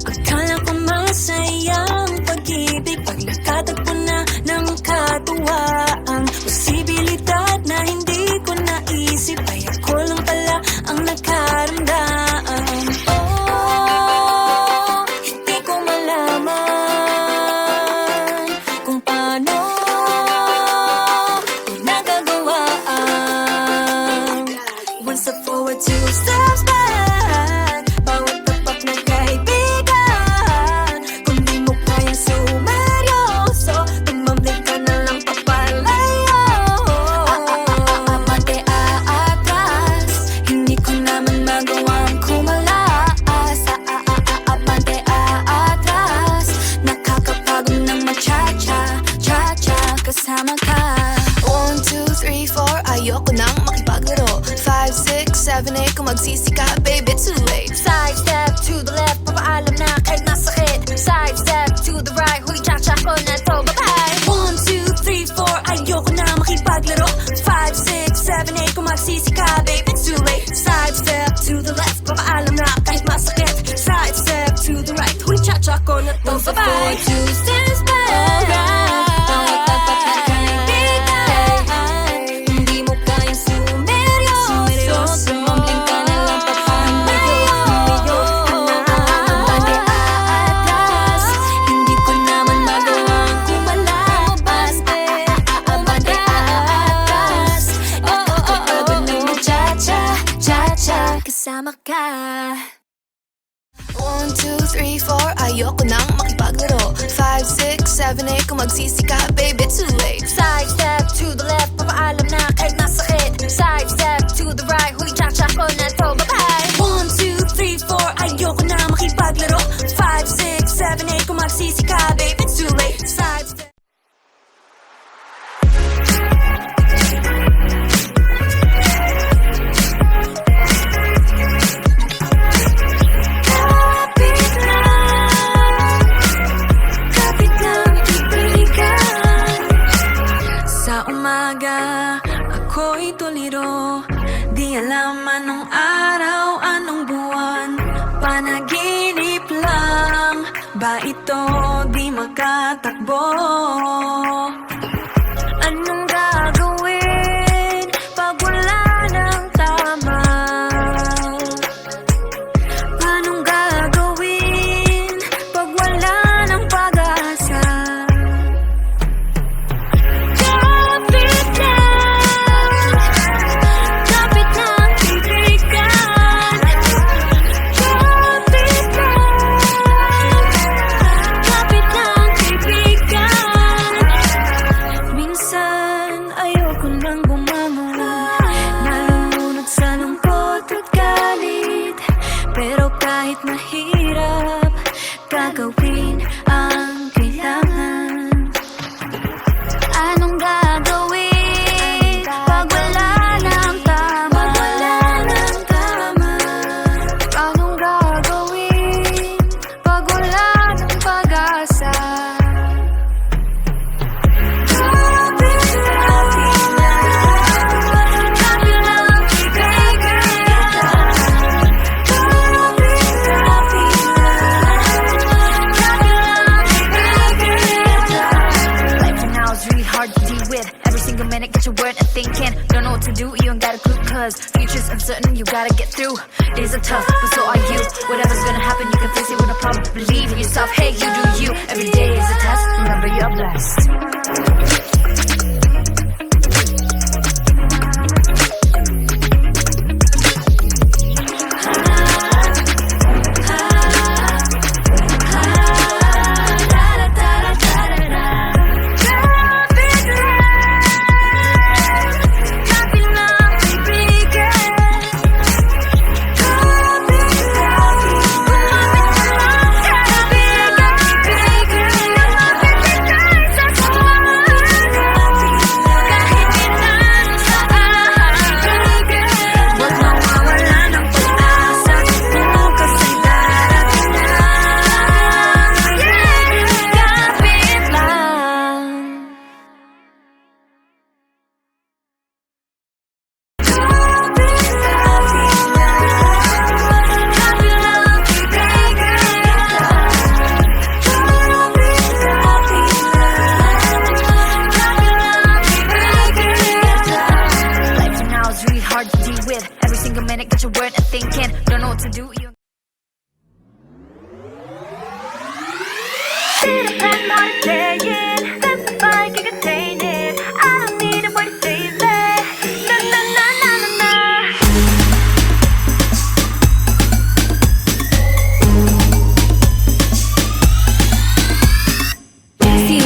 Akala ko masayang pag-ibig pag nakatagpo na ng katuwaan. Posibilidad na hindi ko naisip ay ako lang pala ang nagkaramdam. Oh, hindi ko malaman kung paano ko nagagawaan. One step forward, two steps back. Bawat tapak ng kaibigan. Kung di mo naman magawang kumalaas. Abante, aatras. Nakakapagod ng cha-cha, cha-cha, kasama ka. 1, 2, 3, 4, ayoko nang makipaglaro. 5, 6, 7, 8, kung magsisi ka, baby, too late. Side step to the left, papaalam na kahit masakit. Side step to the right, huli cha-cha ko na to, bye-bye. 1, 2, 3, 4, ayoko na makipaglaro. 5, 6, 7, 8, kung magsisi ka, baby, it's too late. Side step to the left, papaalam na kahit masakit. Side step to the right, huli cha-cha ko na to, bye-bye. 2 steps back, bawat tapat na kaibigan. Hindi mo kayang sumeryoso, mambling ka na lang papamayo. Abante, aatras. Hindi ko naman magawang kumalabas. Abante, aatras. Nakakapagod ng cha-cha, cha-cha, kasama ka. 1, 2, 3, 4, ayoko nang makipaglaro. 5, 6, 7, 8, kung magsisi ka, baby, too late. Side step to the left, papaalam na kahit masakit. Side step to the right, huli cha-cha ko na to, bye-bye. 1, 2, 3, 4, ayoko na makipaglaro. 5, 6, 7, 8, kung magsisi ka, baby, it's too late. Side step. Sa umaga, ako'y tuliro. Di alam anong araw, anong buwan. Panaginip lang, ba ito di makatakbo? Anong gagawin pag wala ng tama? Anong gagawin pag wala ng pag-asa? Kapit lang kaibigan. Kapit lang kaibigan. Minsan ayoko nang bumangon, nalulunod sa lungkot at galit. Pero kahit mahirap, gagawin ang kailangan. Anong gagawin pag wala ng tama? Anong gagawin pag wala ng pag-asa? Life for now is really hard to deal with. Every single minute, get your word and thinking. Don't know what to do, you ain't got a clue. Cause future's uncertain, you gotta get through. Days are tough, but so are you. Whatever's gonna happen, you can face it with no problem. Believe in yourself, hey, you do you. Every day is a test, remember you're blessed.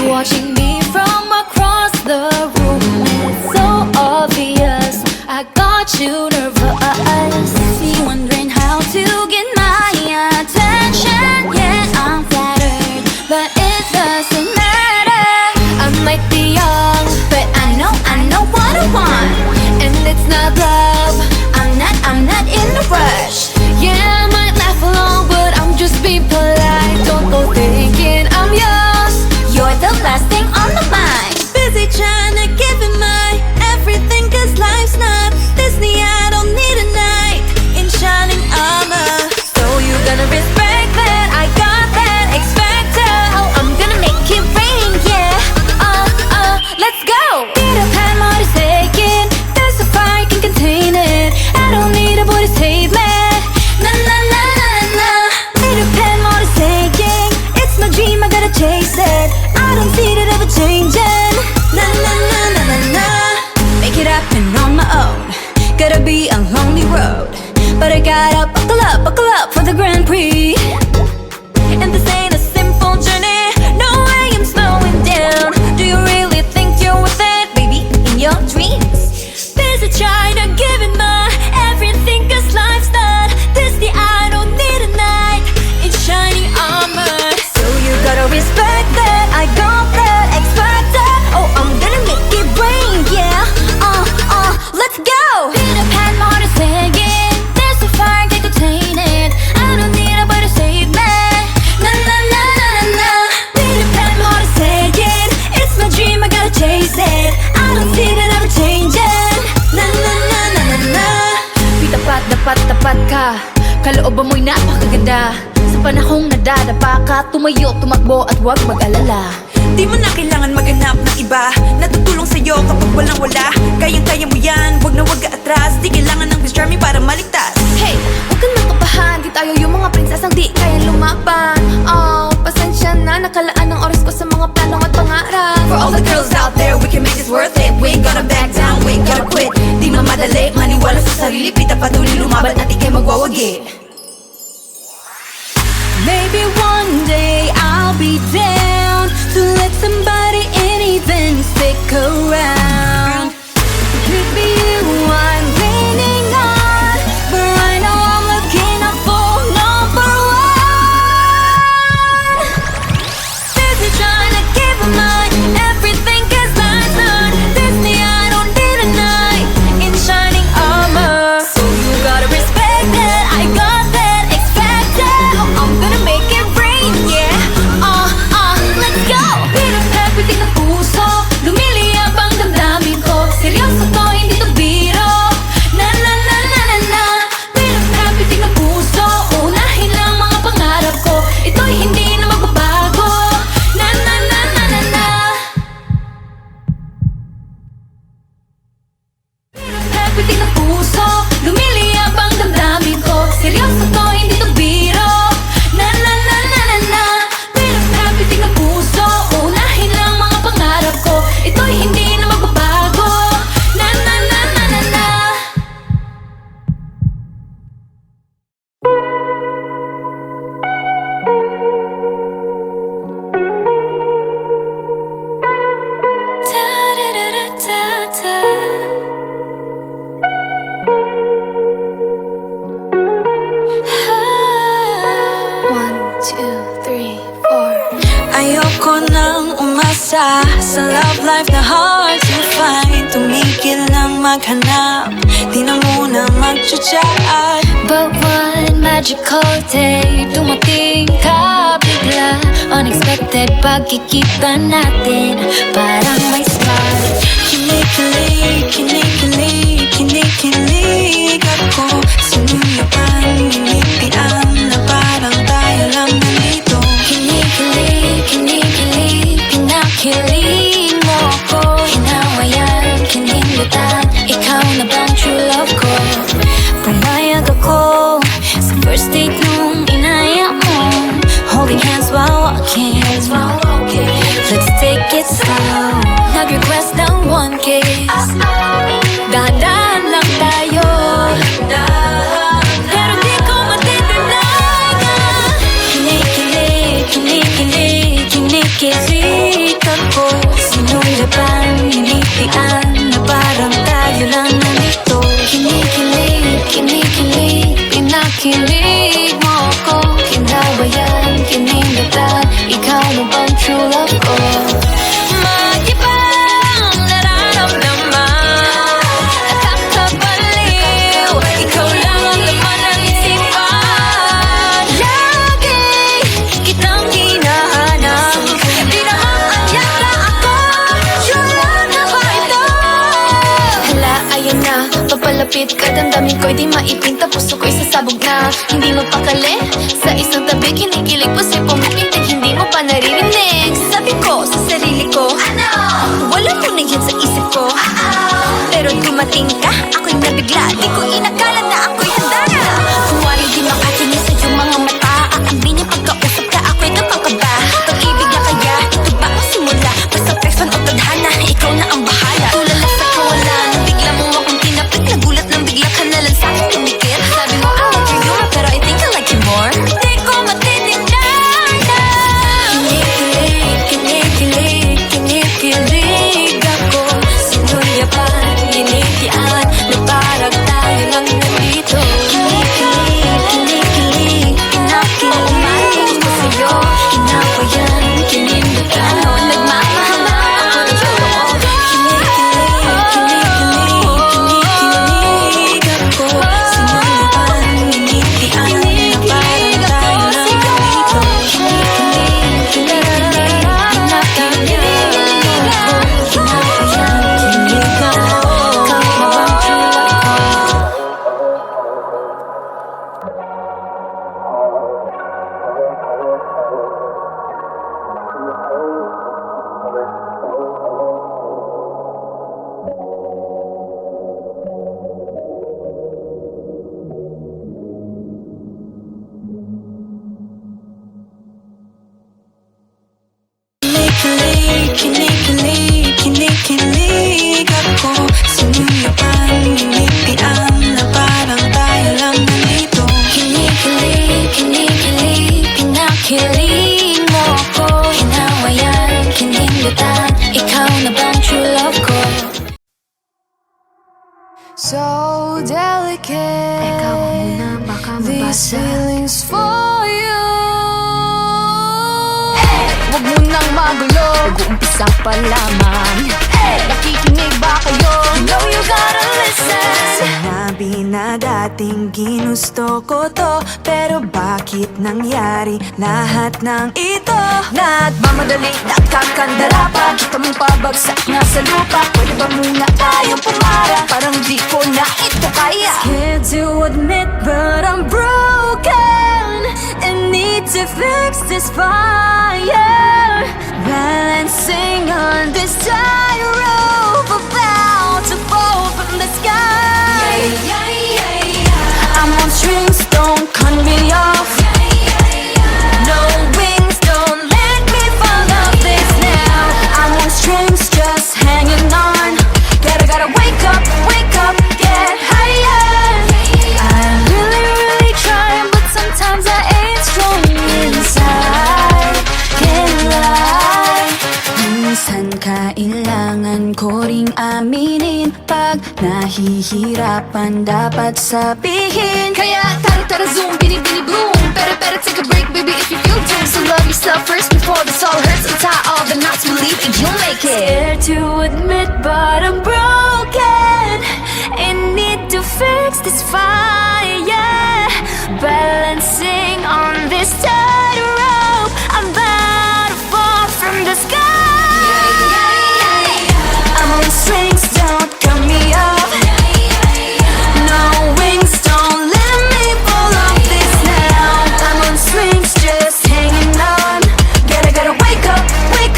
Watching me from across the room, it's so obvious I got you nervous. See gotta buckle up for the Grand Prix. And this ain't a simple journey, no way I'm slowing down. Do you really think you're worth it, baby, in your dreams? Busy trying to give it my everything, cause life's not Disney, I don't need a knight in shining armor. So you gotta respect that, I got that, expect that. Oh, I'm gonna make it rain, yeah. Let's go! Peter Pan more to say it. There's a fire, can't contain it. I don't need nobody to save me. Na na na na na na. Peter Pan more to say it. It's my dream, I gotta chase it. I don't see that ever changing. Na na na na na na. Pitapat, dapat ka. Kalooban mo'y napakaganda. Sa panahong nadadapa ka, tumayo, tumakbo at huwag mag-alala. Di mo na kailangan maghanap ng iba Natutulong sa'yo kapag walang wala Kayang-kaya mo yan, wag na wag ka atras Di kailangan ng Prince Charming para maligtas. Hey, huwag kang makabahan. Di tayo yung mga prinsesang di kaya lumaban. Oh, pasensya na, nakalaan ng oras ko sa mga planong at pangarap. For all the girls out there, we can make this worth it. We ain't gonna back down, we ain't gonna quit. Di mamadali, maniwala sa sarili. Pita patuloy lumaban at ikay magwawagi. Maybe one day I'll be down to let somebody in, even stick around. Could be you I'm leaning on, but right now I'm looking out for number one. Busy trying to give her mine, everything cause life's not Disney, I don't need a knight in shining armor. So you gotta respect that, I got that, expect that. Oh, I'm gonna make it rain, yeah. Let's go! Peter Pan, pitik ng puso, lumiliyab ang damdamin ko. Seryoso to, hindi to biro. Na na na na na na. Peter Pan, pitik ng puso, unahin lang mga pangarap ko. Ito'y hindi na magbabago. Na na na na na na. Peter Pan, pitik ng puso, lumiliyab ang damdamin ko. Seryoso to, hindi to biro. Na na na na na na. Peter Pan, pitik ng puso, unahin lang mga pangarap ko. Ito'y hindi na magbabago. Na na na na na na. One, two, three, four. Ayoko nang umasa sa love life na hard to find. Tumigil lang maghanap, di na muna mag-chat. But one magical day, dumating ka bigla. Unexpected pagkikita natin, parang may spark. Kinikilig, kinikilig, kinikilig ako. Sinuyapan, ninipian na parang tayo lang nandito. Kinikilig, kinikilig, pinakilig mo ako. Hinawayan, kinimutan, ikaw na bang true love ko? Pumayag ako sa first date nung inaya mo. Holding hands while walking, let's take it slow. Nag-request ng one kiss, dahan-dahan lang tayo. Pero di ko matitinday ka. Kinikilig, kinikilig, kinikilig ako. Sinuyapan, hinipian na parang tayo lang nandito. Kinikilig, kinikilig, pinakilig mo ako. Kinabayan, kinimutan, ikaw na bang true love ko? Mag-ibang nararamdaman, nakakabaliw, ikaw lang ang laman ng isipan. Lagi kitang hinahanap, di naman anyak na ako. Sure lang na ba ito? Hala, ayun na, papalapit ka. Damdamin ko'y di maipinta, puso ko'y sasabog na. Hindi mapakali, sa isang tabi kinikilig, puso'y pumipitig, hindi mo pa naririnig. Sabi ko sa sarili ko, wala mo na yan sa isip ko. Pero dumating ka, ako'y nabigla. Di ko inakala na ako'y handa na. Kumari di makakinig sa iyong mga mata. Aambi niya pagkausap ka, ako'y kapangkaba. Pag-ibig na kaya, ito ba ang simula? Basta text man o tadhana, ikaw na ang bahala. Tulala sa kawalan, bigla mo akong tinapit. Nagulat nang bigla ka na lang sa'kin tumikit. Sabi mo, I love you these feelings for you. Huwag mo nang magulo, nag-uumpisa pa lamang. Nakikinig ba kayo? You know you gotta listen. Sinabi na dating ginusto ko to, pero bakit nangyari lahat ng ito? Nagmamadali, nakakandara pa. Kita mong pabagsak na sa lupa. Pwede ba muna tayong pumara? Parang di ko na ito kaya. Scared to admit, but I'm broken and need to fix this fire. Balancing on this tightrope, about to fall from the sky. I'm on strings, don't cut me off. No wings, don't let me fall off this now. I'm on strings, just hanging on. Gotta wake up, get higher. I'm really trying, but sometimes I ain't strong inside. Can't lie. Minsan kailangan ko ring aminin, pag nahihirapan dapat sabihin. Kaya tara zoom, bini boom. Better take a break, baby, if you feel doom. So love yourself first before this all hurts. Untie all the knots, believe it, you'll make it. Scared to admit, but I'm broken and need to fix this fire. Balancing on this tightrope, I'm about to fall from the sky. I'm on strings, don't cut me off. No wings, don't let me fall off this now. I'm on strings, just hanging on. Gotta wake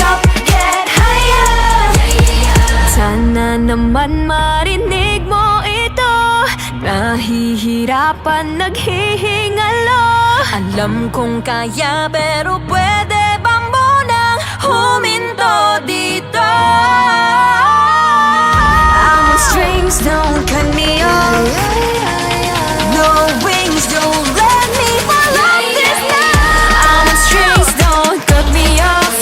up, get higher. Sana naman marinig mo ito. Nahihirapan, naghihingalo. Alam kong kaya, pero pwede bang munang huminto dito? I'm on strings, don't cut me off. No wings, don't let me fall off this now. I'm on strings, don't cut me off.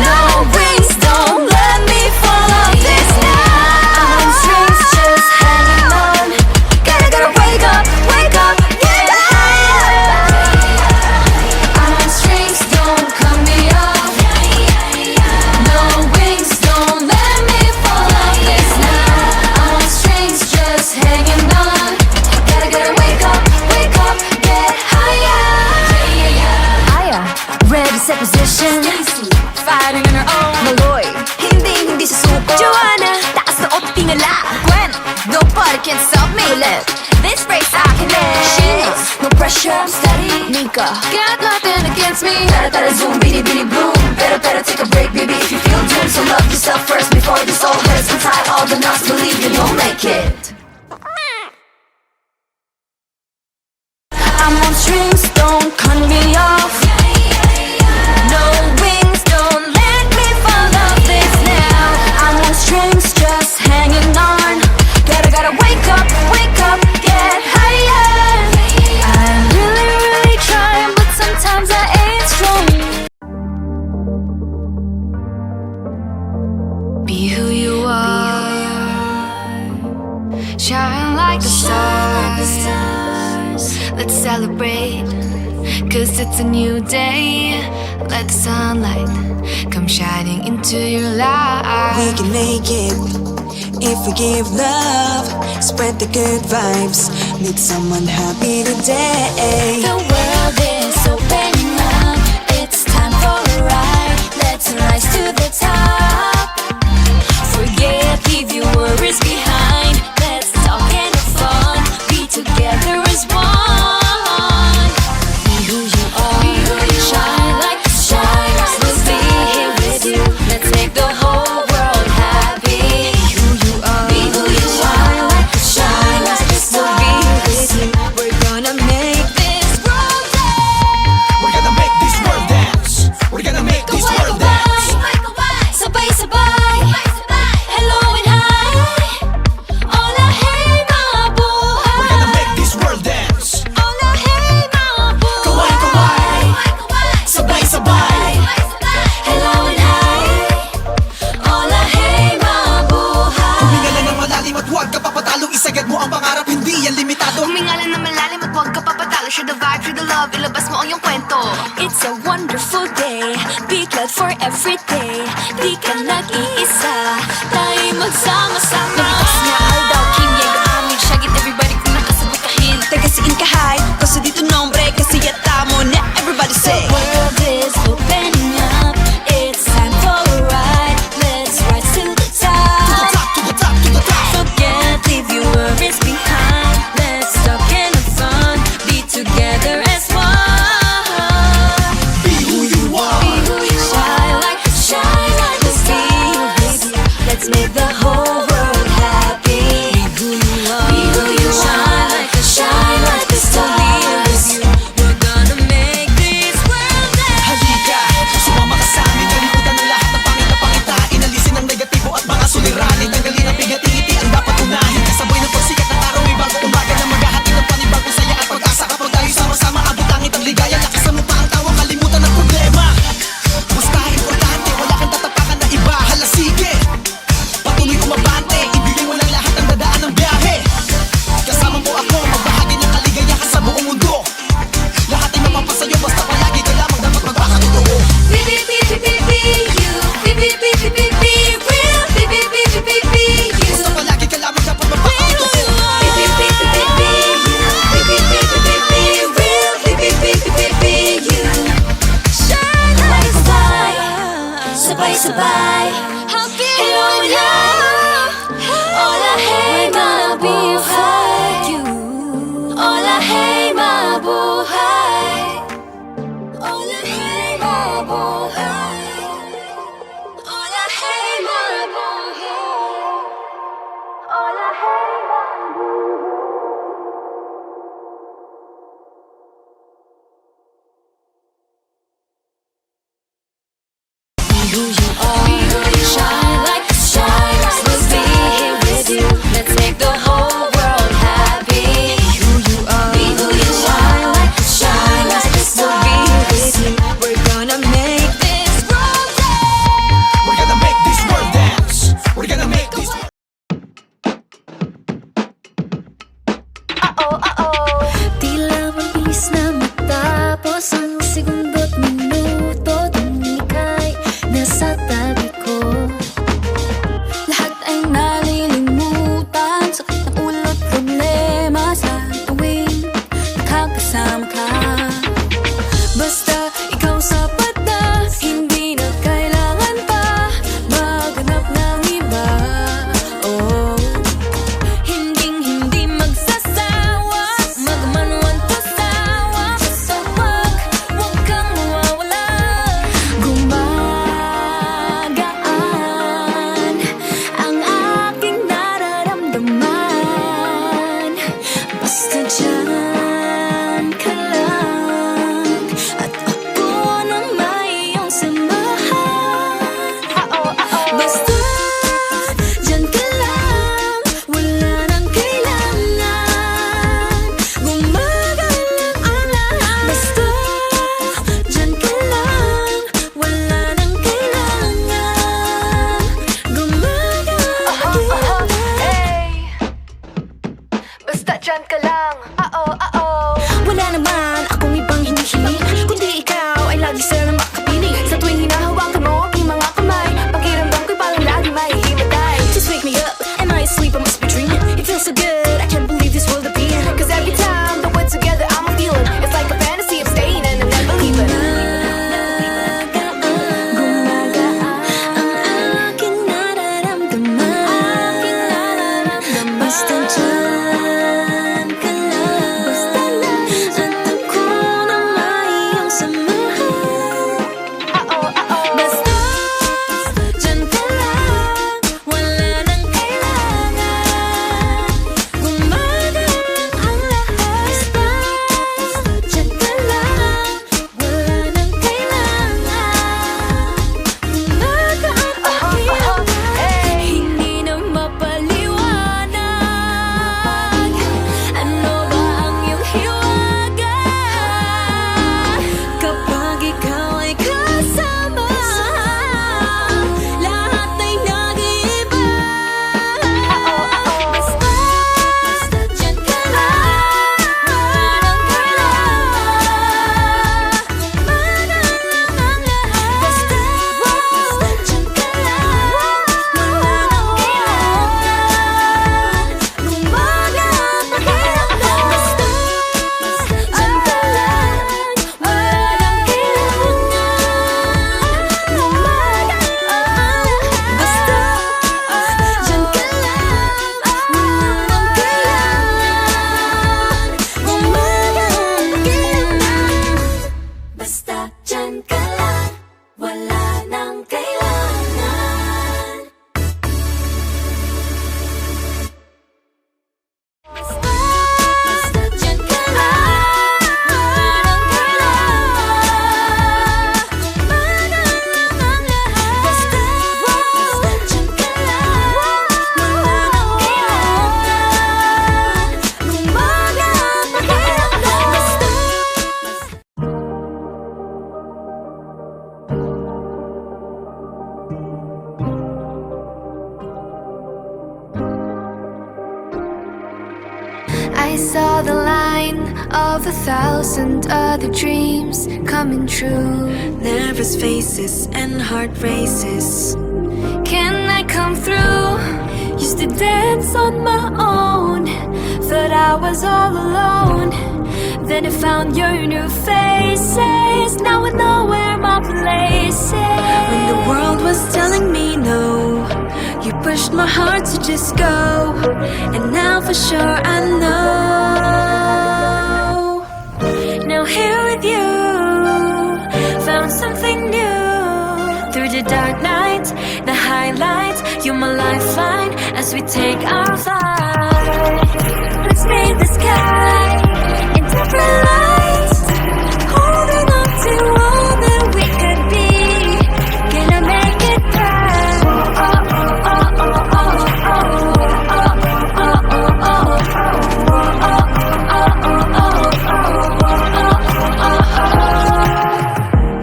No wings, don't let me fall off this now. I'm on strings, just hanging on. Gotta wake up, get higher. I'm on strings, don't cut me off. No wings, don't let me fall off this now. I'm on strings, just hanging on. Gotta wake up, get higher. Ready, set position. Fighting on her own. Maloy, hindi susuko. Joanna, taas na o't tingala. Gwen, nobody can stop me. Colette, this race I can end. Sheila, no pressure, I'm steady. Nika, got nothing against me. Tara zoom, bini boom. Better take a break, baby, if you feel doomed. So love yourself first before this all hurts. Untie all the knots, believe you, you'll make it. I'm on strings, don't cut me off. No wings, don't let me fall off this now. I'm on strings, just hanging on. Gotta wake up, get higher. I'm really trying, but sometimes I ain't strong. Be who you are, shine like the stars. Let's celebrate, cause it's a new day. Let the sunlight come shining into your life. We can make it if we give love, spread the good vibes, meet someone happy today. The world is opening up, it's time for a ride. Let's rise to the top. Forget, leave your worries behind. Let's talk and have fun, be together as one. Be who you are, shine like the stars. We'll be here with you, let's make the whole world happy. Be who you are, shine like the stars. We'll be here with you, we're gonna make this world dance. We're gonna make this world dance. We're gonna make this world dance. Sabay-sabay, hello and hi. All I hate, mga buhay. We're gonna make this world dance. share the vibe, share the love, ilabas mo ang iyong kwento. It's a wonderful day, be glad for every day. Di ka nag-iisa, tayo'y magsama-sama. Nagitas nga aldaw, Kim Yang amin, shagit everybody kung nakasabutahin. Tagasiin ka high, kaso dito nombre, kasi yata mo na everybody say. The world is opening up, it's time for a ride. Let's rise to the top. To the top, to the top. Forget, leave your worries behind. Let's talk and have fun, be together as one. Be who you are. Shine like the sea. Let's make the whole world happy. Be who you are. Shine like the stars. We're gonna make this world dance. Halika, sumama ka sa amin. Kalimutan ang lahat ng pangit na pangitain. Alisin ang negatibo at mga suliranin. Tanggalin ang bigat-ingiti ang dapat unahin. Kasabay ng pagsikat ng araw ay bago umaga na maghahatid ng panibagong saya at pag-asa. Kapag tayo sama-sama, abot tangit ang ligaya. Lakas ang mukha ang tawa, kalimutan ang problema. Basta importante, wala kang tatapakan na iba. Hala, sige, patuloy umabante. Ibigay mo lang lahat ng dadaan ng biyahe. Kasama mo ako, magbahagi ng kaligayahan sa buong mundo. Lahat ay mapapasayo, basta palagi ka lamang dapat magpakatotoo. Be you. Be real. Be you. Basta palagi ka lamang dapat magpakatotoo. Sabay-sabay, hello love. Hola hey mabuhay. Hola hey mabuhay. Hola hey mabuhay. Hola hey mabuhay. Hola hey mabuhay. Who you are, shine like the stars. Let's be here with you. Let's make the whole world happy. Be who you are, shine like the stars. Let's be here with you. We're gonna make this world dance. We're gonna make this world dance. We're gonna make this world. Tila mabilis na matapos ang segundo't minuto. Tuwing ika'y nasa tabi of 1,000 other dreams coming true. Nervous faces and heart races. Can I come through? Used to dance on my own, thought I was all alone. Then I found your new faces, now I know where my place is. When the world was telling me no, you pushed my heart to just go. And now for sure I know. Now here with you, found something new. Through the dark night, the highlight, you're my lifeline as we take our flight. Let's paint the sky in different lights, holding on to all that we could be. Gonna make it right.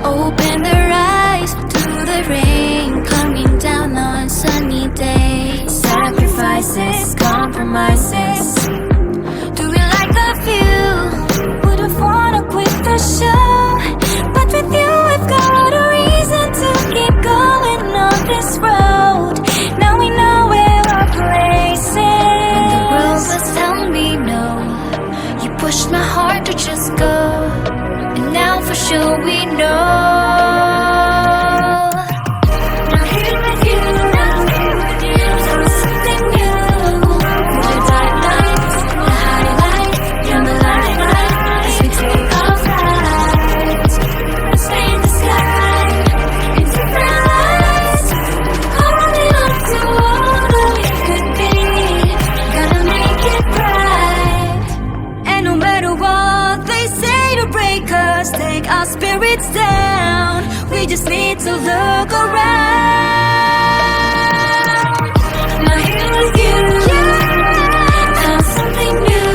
Open their eyes to the rain coming down on sunny days. Sacrifices, compromises. Do we like the view? Would've wanna quit the show, but with you I've got a reason to keep going on this road. Now we know where our place is. When the world was telling me no, you pushed my heart to just go. And now for sure we know. Now here with you, found something new. The dark nights, the highlight, you're my lifeline as we take our flight. Let's paint the sky in different lights, holding on to all that we could be. Gonna make it right. And no matter what they say to break us, take our spirits down, we just need to look around. Now here with you, found something new.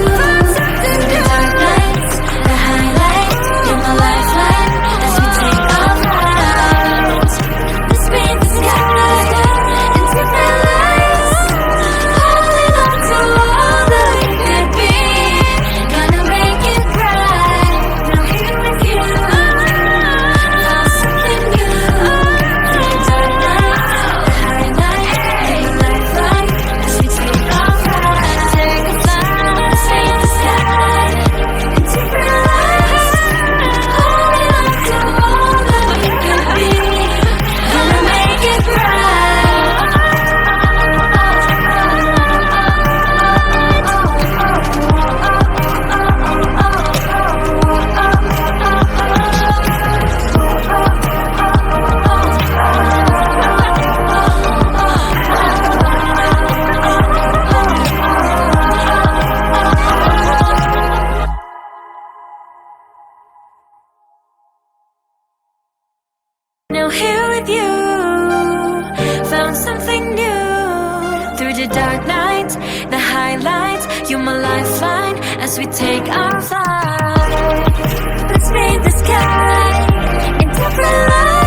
The dark nights, the highlight, you're my lifeline as we take our flight. Let's paint the sky in different lights, holding on to all that we could be. Gonna make it right. Now here with you, found something new. The dark nights, the highlight, you're my lifeline as we take our flight. Take a flight, let's paint the sky in different lights, holding on to all that we could be. Gonna make it Now here with you, found something new. Through the dark night, the highlight, you're my lifeline as we take our flight. Let's paint the sky in different lights.